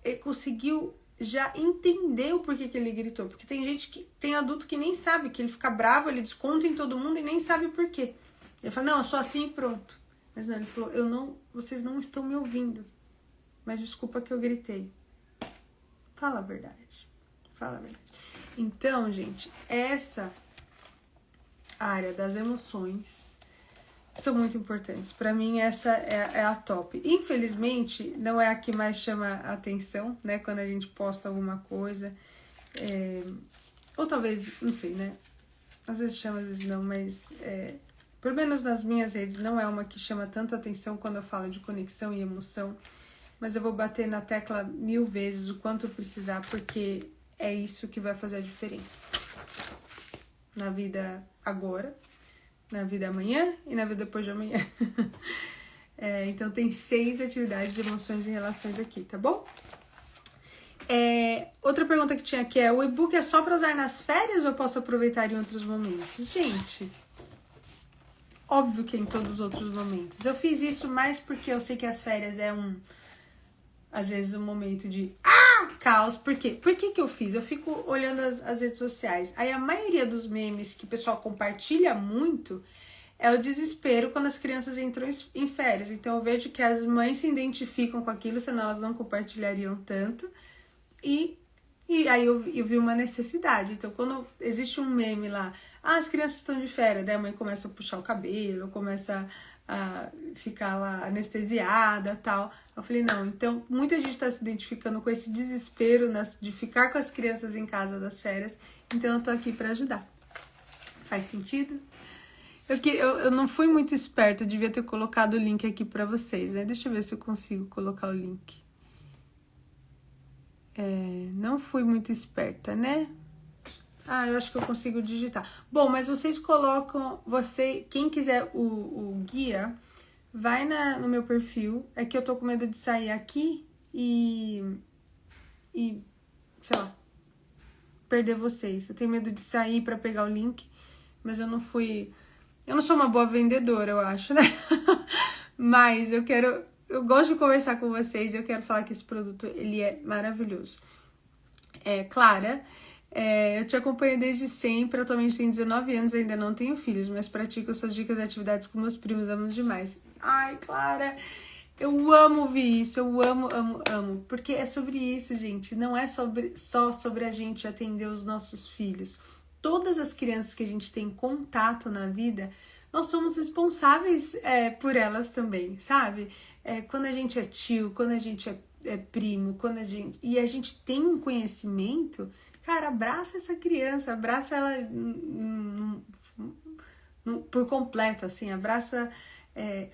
Ele conseguiu já entender o porquê que ele gritou. Porque tem gente que... Tem adulto que nem sabe, que ele fica bravo, ele desconta em todo mundo e nem sabe por quê. Ele fala, não, eu sou assim e pronto. Mas não, ele falou, vocês não estão me ouvindo. Mas desculpa que eu gritei. Fala a verdade. Fala a verdade. Então, gente, essa área das emoções são muito importantes. Pra mim, essa é a top. Infelizmente, não é a que mais chama a atenção, né? Quando a gente posta alguma coisa. Ou talvez, não sei, né? Às vezes chama, às vezes não, mas... pelo menos nas minhas redes, não é uma que chama tanto atenção quando eu falo de conexão e emoção, mas eu vou bater na tecla 1000 vezes o quanto eu precisar, porque é isso que vai fazer a diferença. Na vida agora, na vida amanhã e na vida depois de amanhã. Então tem 6 atividades de emoções e relações aqui, tá bom? Outra pergunta que tinha aqui o e-book é só para usar nas férias ou eu posso aproveitar em outros momentos? Gente... Óbvio que em todos os outros momentos. Eu fiz isso mais porque eu sei que as férias às vezes, um momento de caos. Por quê? Por que eu fiz? Eu fico olhando as redes sociais. Aí a maioria dos memes que o pessoal compartilha muito é o desespero quando as crianças entram em férias. Então eu vejo que as mães se identificam com aquilo, senão elas não compartilhariam tanto. E aí eu vi uma necessidade. Então quando existe um meme lá, as crianças estão de férias, daí a mãe começa a puxar o cabelo, começa a ficar lá anestesiada e tal. Eu falei, não, então muita gente está se identificando com esse desespero de ficar com as crianças em casa das férias, então eu tô aqui para ajudar. Faz sentido? Eu não fui muito esperta, eu devia ter colocado o link aqui para vocês, né? Deixa eu ver se eu consigo colocar o link. Não fui muito esperta, né? Eu acho que eu consigo digitar. Bom, mas vocês colocam... Quem quiser o guia, vai no meu perfil. É que eu tô com medo de sair aqui e sei lá, perder vocês. Eu tenho medo de sair pra pegar o link, mas eu não sou uma boa vendedora, eu acho, né? Mas eu gosto de conversar com vocês e eu quero falar que esse produto, ele é maravilhoso. Clara... eu te acompanho desde sempre, atualmente tenho 19 anos, ainda não tenho filhos, mas pratico suas dicas e atividades com meus primos, amo demais. Ai, Clara, Eu amo ouvir isso, eu amo, amo, amo. Porque é sobre isso, gente. Não é só sobre a gente atender os nossos filhos. Todas as crianças que a gente tem contato na vida, nós somos responsáveis por elas também, sabe? Quando a gente é tio, quando a gente é primo, e a gente tem um conhecimento, cara, abraça essa criança, abraça ela por completo, assim, abraça,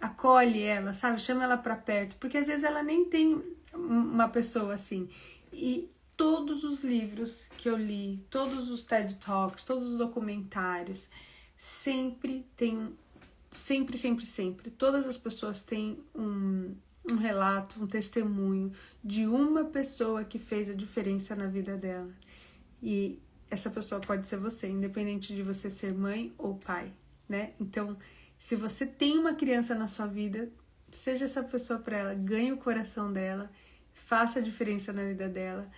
acolhe ela, sabe? Chama ela pra perto, porque às vezes ela nem tem uma pessoa assim. E todos os livros que eu li, todos os TED Talks, todos os documentários, sempre tem, sempre, todas as pessoas têm um relato, um testemunho de uma pessoa que fez a diferença na vida dela. E essa pessoa pode ser você, independente de você ser mãe ou pai, né? Então, se você tem uma criança na sua vida, seja essa pessoa para ela, ganhe o coração dela, faça a diferença na vida dela,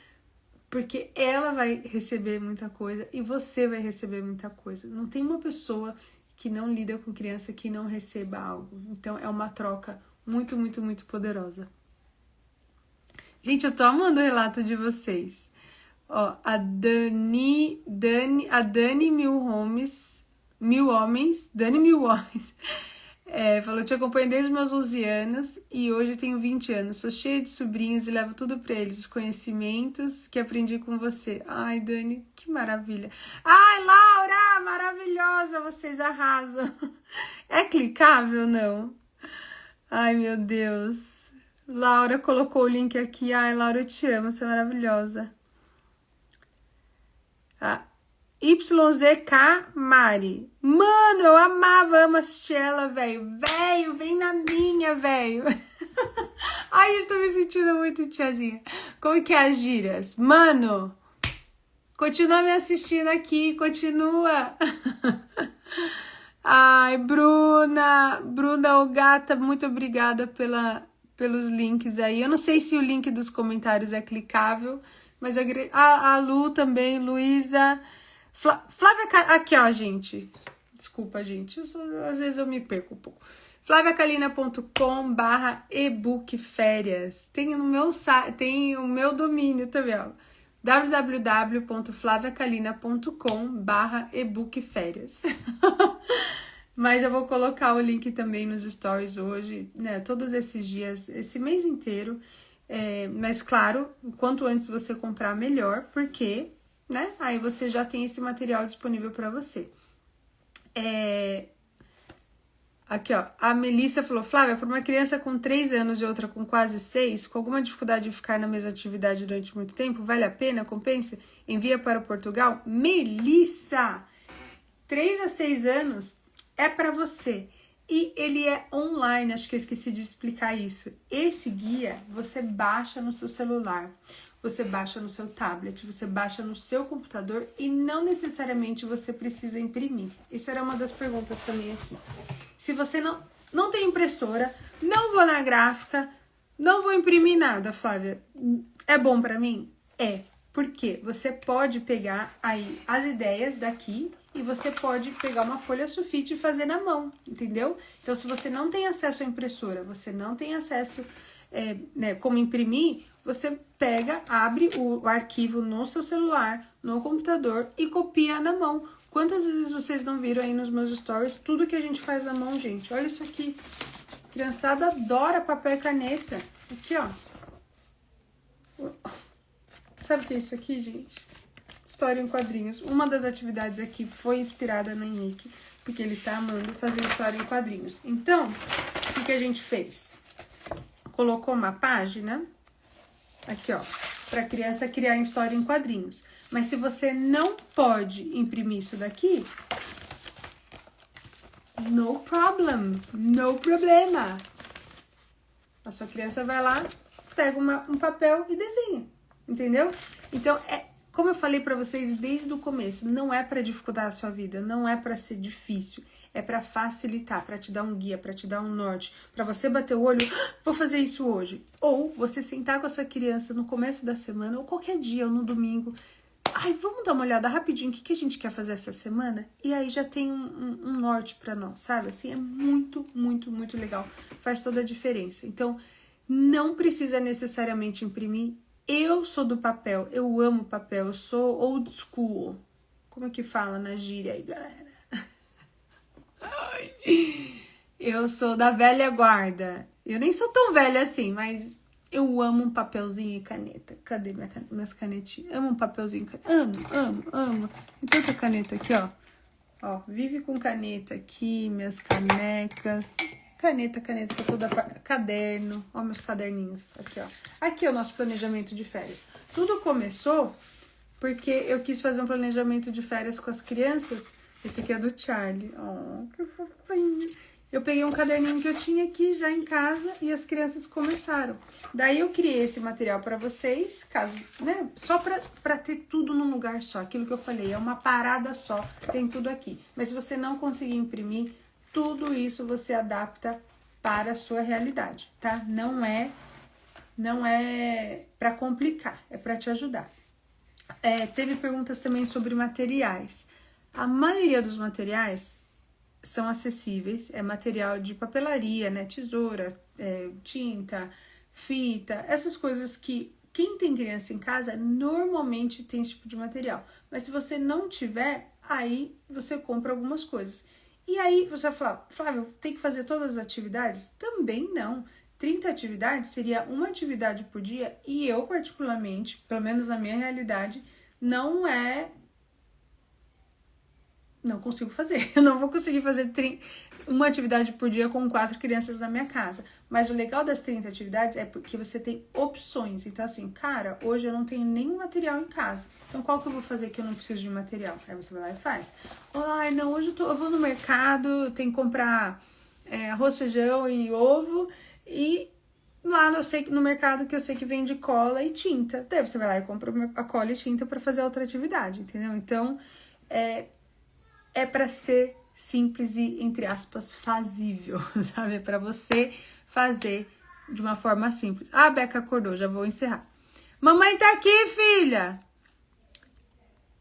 porque ela vai receber muita coisa e você vai receber muita coisa. Não tem uma pessoa que não lida com criança que não receba algo. Então, é uma troca muito, muito, muito poderosa. Gente, eu tô amando o relato de vocês. Ó, a Dani Mil Homens, falou, te acompanho desde os meus 11 anos e hoje tenho 20 anos. Sou cheia de sobrinhos e levo tudo pra eles, os conhecimentos que aprendi com você. Ai, Dani, que maravilha. Ai, Laura, maravilhosa, vocês arrasam. É clicável, não? Ai, meu Deus. Laura colocou o link aqui. Ai, Laura, eu te amo, você é maravilhosa. YZK Mari. Mano, eu amo assistir ela, velho. Velho, vem na minha, velho. Ai, eu tô me sentindo muito tiazinha. Como que é as gírias? Mano, continua me assistindo aqui, continua. Ai, Bruna, ô gata, muito obrigada pelos links aí. Eu não sei se o link dos comentários é clicável, mas a Lu também, Luísa, Flávia, aqui ó, gente, desculpa, gente, às vezes eu me perco um pouco. flaviacalina.com/ebookférias, tem no meu site, tem o meu domínio também, ó, www.flaviacalina.com/ebookférias. Mas eu vou colocar o link também nos stories hoje, né, todos esses dias, esse mês inteiro. Mas claro, quanto antes você comprar, melhor, porque, né, aí você já tem esse material disponível para você. Aqui, ó, a Melissa falou, Flávia, para uma criança com 3 anos e outra com quase 6, com alguma dificuldade de ficar na mesma atividade durante muito tempo, vale a pena? Compensa? Envia para o Portugal? Melissa! 3 a 6 anos é para você. E ele é online, acho que eu esqueci de explicar isso. Esse guia você baixa no seu celular, você baixa no seu tablet, você baixa no seu computador e não necessariamente você precisa imprimir. Isso era uma das perguntas também aqui. Se você não tem impressora, não vou na gráfica, não vou imprimir nada, Flávia, é bom para mim? É, porque você pode pegar aí as ideias daqui e você pode pegar uma folha sulfite e fazer na mão, entendeu? Então, se você não tem acesso à impressora, você não tem acesso, como imprimir, você pega, abre o arquivo no seu celular, no computador e copia na mão. Quantas vezes vocês não viram aí nos meus stories tudo que a gente faz na mão, gente? Olha isso aqui. A criançada adora papel e caneta. Aqui, ó. Sabe o que é isso aqui, gente? História em quadrinhos. Uma das atividades aqui foi inspirada no Henrique, porque ele tá amando fazer história em quadrinhos. Então, o que a gente fez? Colocou uma página, aqui ó, para a criança criar história em quadrinhos. Mas se você não pode imprimir isso daqui, no problem, no problema. A sua criança vai lá, pega um papel e desenha, entendeu? Então, como eu falei pra vocês desde o começo, não é pra dificultar a sua vida, não é pra ser difícil, é pra facilitar, pra te dar um guia, pra te dar um norte, pra você bater o olho, vou fazer isso hoje. Ou você sentar com a sua criança no começo da semana, ou qualquer dia, ou no domingo, ai, vamos dar uma olhada rapidinho, o que a gente quer fazer essa semana? E aí já tem um norte pra nós, sabe? Assim, é muito, muito, muito legal, faz toda a diferença. Então, Não precisa necessariamente imprimir. Eu sou do papel, eu amo papel, eu sou old school. Como é que fala na gíria aí, galera? Eu sou da velha guarda. Eu nem sou tão velha assim, mas eu amo um papelzinho e caneta. Cadê minhas canetinhas? Amo um papelzinho e caneta. Amo. Tem tanta caneta aqui, ó. Ó, vive com caneta aqui, minhas canecas. Caneta pra toda parte. Caderno. Ó, meus caderninhos. Aqui, ó. Aqui é o nosso planejamento de férias. Tudo começou porque eu quis fazer um planejamento de férias com as crianças. Esse aqui é do Charlie. Oh, que fofinho. Eu peguei um caderninho que eu tinha aqui já em casa e as crianças começaram. Daí eu criei esse material para vocês, caso, né? Só para ter tudo num lugar só. Aquilo que eu falei, é uma parada só, tem tudo aqui. Mas se você não conseguir imprimir, tudo isso você adapta para a sua realidade, tá? Não é para complicar, é para te ajudar. Teve perguntas também sobre materiais. A maioria dos materiais são acessíveis, é material de papelaria, né? Tesoura, tinta, fita, essas coisas que quem tem criança em casa normalmente tem esse tipo de material. Mas se você não tiver, aí você compra algumas coisas. E aí você vai falar, Flávia, tem que fazer todas as atividades? Também não. 30 atividades seria uma atividade por dia e eu particularmente, pelo menos na minha realidade, não consigo fazer. Eu não vou conseguir fazer uma atividade por dia com 4 crianças na minha casa. Mas o legal das 30 atividades é porque você tem opções. Então, assim, cara, hoje eu não tenho nenhum material em casa. Então, qual que eu vou fazer que eu não preciso de material? Aí você vai lá e faz. Ai, não, hoje eu vou no mercado, tenho que comprar arroz, feijão e ovo. E lá eu sei que no mercado que eu sei que vende cola e tinta. Daí você vai lá e compra a cola e tinta para fazer outra atividade, entendeu? Então, é para ser simples e, entre aspas, fazível, sabe? É para você fazer de uma forma simples. Ah, a Beca acordou, já vou encerrar. Mamãe tá aqui, filha!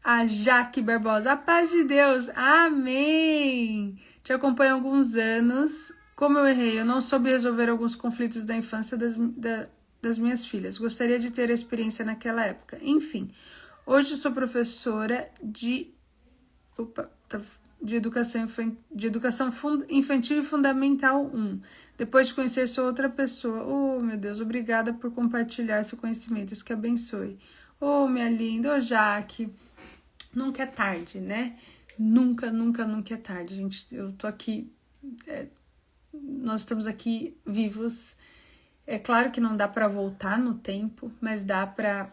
A Jaque Barbosa, a paz de Deus, amém! Te acompanho há alguns anos. Como eu errei, eu não soube resolver alguns conflitos da infância das minhas filhas. Gostaria de ter a experiência naquela época. Enfim, hoje eu sou professora de educação infantil e fundamental 1. Depois de conhecer, sou outra pessoa. Oh, meu Deus, obrigada por compartilhar seu conhecimento. Isso que abençoe. Oh, minha linda, Jaque. Nunca é tarde, né? Nunca é tarde, gente. Eu tô aqui, nós estamos aqui vivos. É claro que não dá para voltar no tempo, mas dá para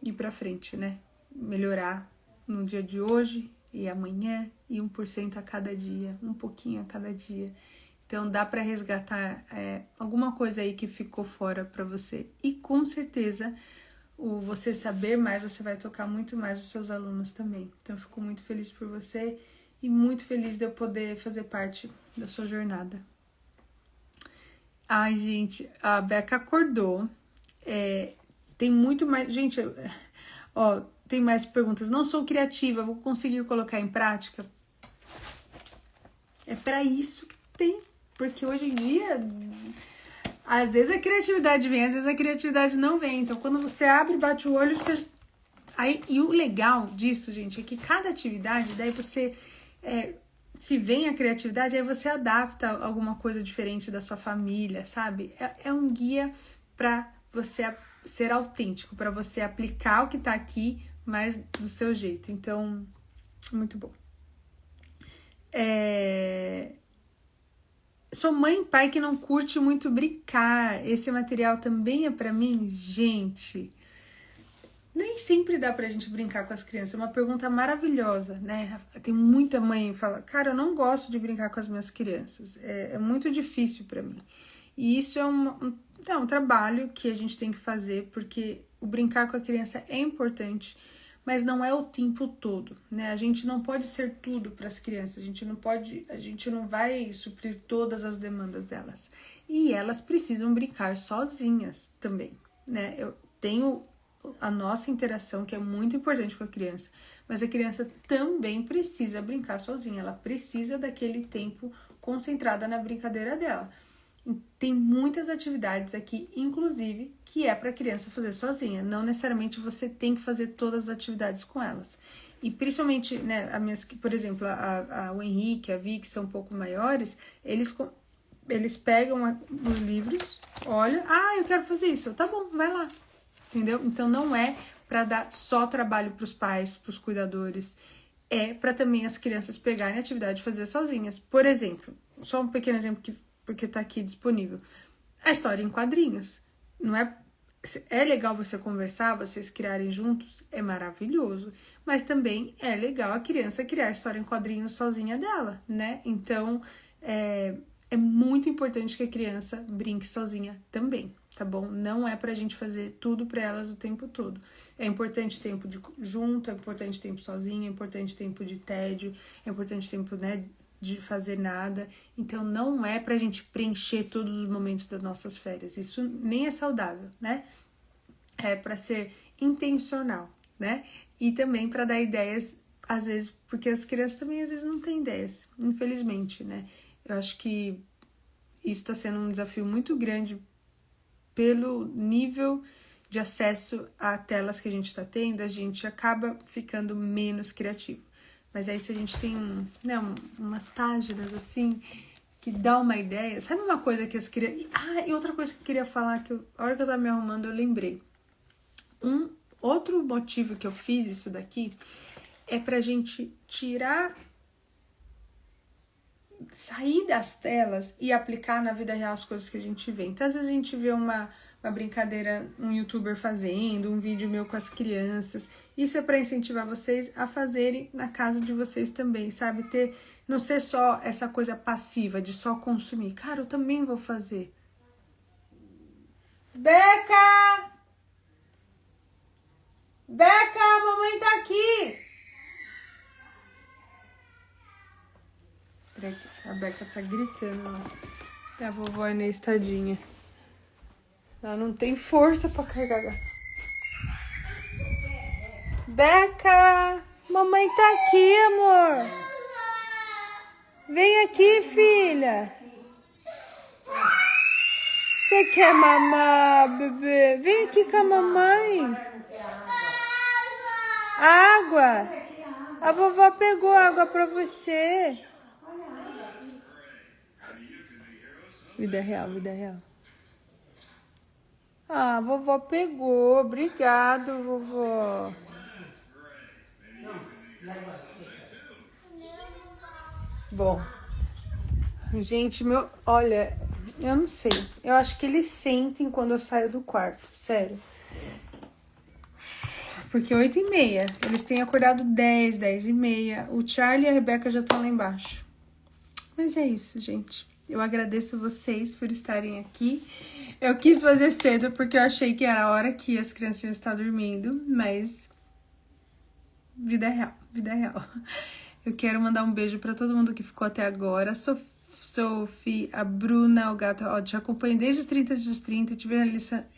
ir para frente, né? Melhorar no dia de hoje e amanhã e 1% a cada dia, um pouquinho a cada dia. Então dá para resgatar alguma coisa aí que ficou fora para você. E com certeza você saber mais, você vai tocar muito mais os seus alunos também. Então eu fico muito feliz por você e muito feliz de eu poder fazer parte da sua jornada. Ai, gente, a Beca acordou. Tem muito mais... Gente, ó, tem mais perguntas. Não sou criativa, vou conseguir colocar em prática? É para isso que tem. Porque hoje em dia, às vezes a criatividade vem, às vezes a criatividade não vem. Então, quando você abre, bate o olho, você... Aí, e o legal disso, gente, é que cada atividade, daí você... se vem a criatividade, aí você adapta alguma coisa diferente da sua família, sabe? É um guia para você ser autêntico, para você aplicar o que tá aqui, mas do seu jeito. Então, muito bom. Sou mãe e pai que não curte muito brincar. Esse material também é para mim? Gente, nem sempre dá pra gente brincar com as crianças. É uma pergunta maravilhosa, né? Tem muita mãe que fala, cara, eu não gosto de brincar com as minhas crianças. É muito difícil pra mim. E isso é um trabalho que a gente tem que fazer, porque o brincar com a criança é importante, mas não é o tempo todo, né? A gente não pode ser tudo para as crianças, a gente não vai suprir todas as demandas delas. E elas precisam brincar sozinhas também, né? Eu tenho a nossa interação, que é muito importante com a criança, mas a criança também precisa brincar sozinha, ela precisa daquele tempo concentrada na brincadeira dela. Tem muitas atividades aqui, inclusive, que é para a criança fazer sozinha. Não necessariamente você tem que fazer todas as atividades com elas. E principalmente, né, por exemplo, o Henrique, a Vi, que são um pouco maiores, eles pegam os livros, olham, eu quero fazer isso. Tá bom, vai lá. Entendeu? Então não é para dar só trabalho para os pais, para os cuidadores. É para também as crianças pegarem a atividade e fazer sozinhas. Por exemplo, só um pequeno exemplo porque tá aqui disponível. A história em quadrinhos. Não é legal você conversar, vocês criarem juntos, é maravilhoso. Mas também é legal a criança criar a história em quadrinhos sozinha dela, né? Então, é muito importante que a criança brinque sozinha também, tá bom? Não é pra gente fazer tudo pra elas o tempo todo. É importante tempo junto, é importante tempo sozinha, é importante tempo de tédio, é importante tempo, né, de fazer nada. Então, não é pra gente preencher todos os momentos das nossas férias. Isso nem é saudável, né? É pra ser intencional, né? E também pra dar ideias, às vezes, porque as crianças também às vezes não têm ideias, infelizmente, né? Eu acho que isso está sendo um desafio muito grande pelo nível de acesso a telas que a gente está tendo, a gente acaba ficando menos criativo. Mas aí se a gente tem umas páginas assim, que dá uma ideia, sabe uma coisa que as crianças... e outra coisa que eu queria falar, a hora que eu tava me arrumando eu lembrei. Outro motivo que eu fiz isso daqui é pra gente sair das telas e aplicar na vida real as coisas que a gente vê. Então, às vezes a gente vê uma brincadeira, um youtuber fazendo, um vídeo meu com as crianças. Isso é para incentivar vocês a fazerem na casa de vocês também, sabe? Não ser só essa coisa passiva de só consumir. Cara, eu também vou fazer. Beca! Beca, a mamãe tá aqui! A Beca tá gritando lá. E a vovó é na estadinha. Ela não tem força pra carregar. Beca! Mamãe tá aqui, amor. Vem aqui, filha. Você quer mamar, bebê? Vem aqui com a mamãe. Água. A vovó pegou água pra você. Vida real, vida real. A vovó pegou. Obrigado, vovó. Bom, gente, olha, eu não sei. Eu acho que eles sentem quando eu saio do quarto, sério. Porque 8h30, eles têm acordado 10h30. O Charlie e a Rebeca já estão lá embaixo. Mas é isso, gente. Eu agradeço vocês por estarem aqui. Eu quis fazer cedo porque eu achei que era a hora que as crianças estão dormindo, mas vida real, vida real. Eu quero mandar um beijo para todo mundo que ficou até agora. Sophie, a Bruna, o gato, te acompanho desde os 30 dos 30, te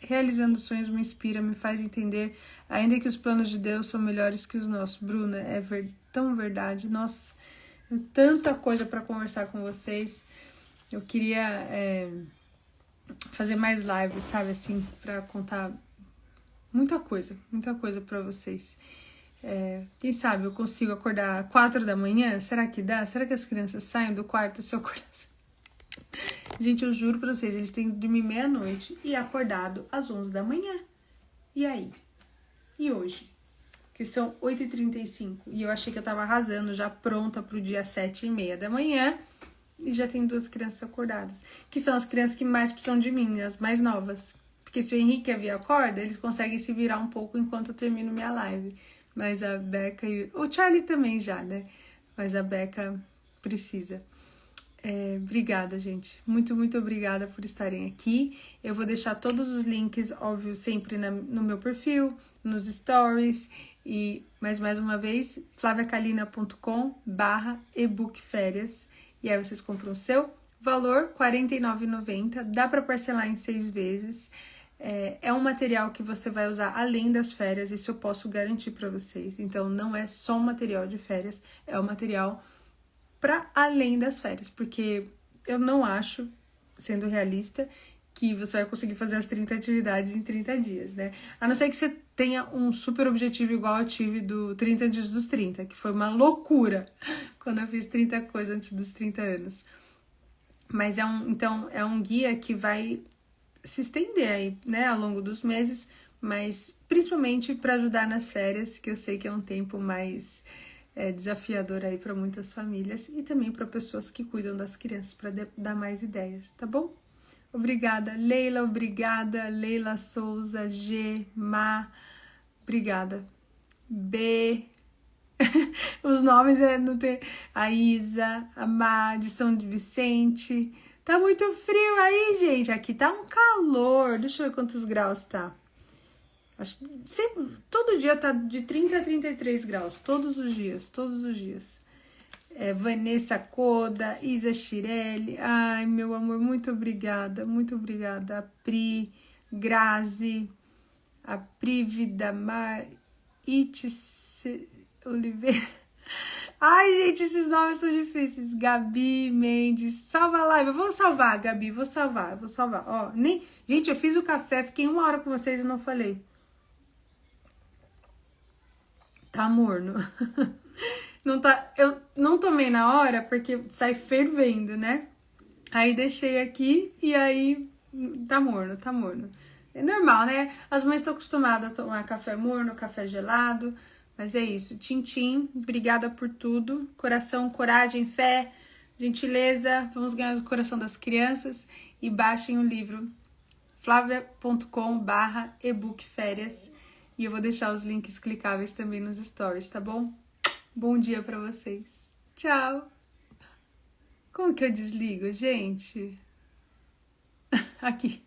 realizando sonhos, me inspira, me faz entender, ainda que os planos de Deus são melhores que os nossos. Bruna, é tão verdade. Nossa, tanta coisa para conversar com vocês. Eu queria fazer mais lives, sabe, assim, para contar muita coisa para vocês. Quem sabe eu consigo acordar 4 da manhã? Será que dá? Será que as crianças saem do quarto se eu acordar? Gente, eu juro pra vocês, eles têm que dormir meia-noite e acordado às 11 da manhã. E aí? E hoje? Que são 8h35. E eu achei que eu tava arrasando, já pronta pro dia 7h30 da manhã. E já tem 2 crianças acordadas. Que são as crianças que mais precisam de mim, as mais novas. Porque se o Henrique e a Via acorda, eles conseguem se virar um pouco enquanto eu termino minha live. Mas a Beca e o Charlie também já, né? Mas a Beca precisa. Obrigada, gente. Muito, muito obrigada por estarem aqui. Eu vou deixar todos os links, óbvio, sempre no meu perfil, nos stories. Mas mais uma vez, flaviacalina.com/ebookférias. E aí vocês compram o seu. Valor R$ 49,90. Dá para parcelar em 6 vezes. É um material que você vai usar além das férias, isso eu posso garantir para vocês. Então, não é só um material de férias, é um material para além das férias, porque eu não acho, sendo realista, que você vai conseguir fazer as 30 atividades em 30 dias, né? A não ser que você tenha um super objetivo igual eu tive do 30 dias dos 30, que foi uma loucura quando eu fiz 30 coisas antes dos 30 anos. Mas então, é um guia que vai se estender aí, né, ao longo dos meses, mas principalmente para ajudar nas férias, que eu sei que é um tempo mais desafiador aí para muitas famílias e também para pessoas que cuidam das crianças, para dar mais ideias, tá bom? Obrigada, Leila, obrigada, Leila Souza, G, Ma, obrigada, B, os nomes não tem, a Isa, a Ma, de São Vicente, tá muito frio aí, gente, aqui tá um calor, deixa eu ver quantos graus tá, sempre, todo dia tá de 30 a 33 graus, todos os dias, Vanessa Coda, Isa Chirelli, ai meu amor, muito obrigada, a Pri, Grazi, a Prívida Mar, Itse Oliveira, ai gente, esses nomes são difíceis, Gabi Mendes, salva a live, eu vou salvar, Gabi, vou salvar, ó, gente, eu fiz o café, fiquei 1 hora com vocês e não falei, tá morno. Não tá, eu não tomei na hora porque sai fervendo, né? Aí deixei aqui e aí tá morno. É normal, né? As mães estão acostumadas a tomar café morno, café gelado, mas é isso. Tchim, obrigada por tudo. Coração, coragem, fé, gentileza. Vamos ganhar o coração das crianças e baixem o livro flavia.com/ebookférias e eu vou deixar os links clicáveis também nos stories, tá bom? Bom dia pra vocês. Tchau. Como que eu desligo, gente? Aqui.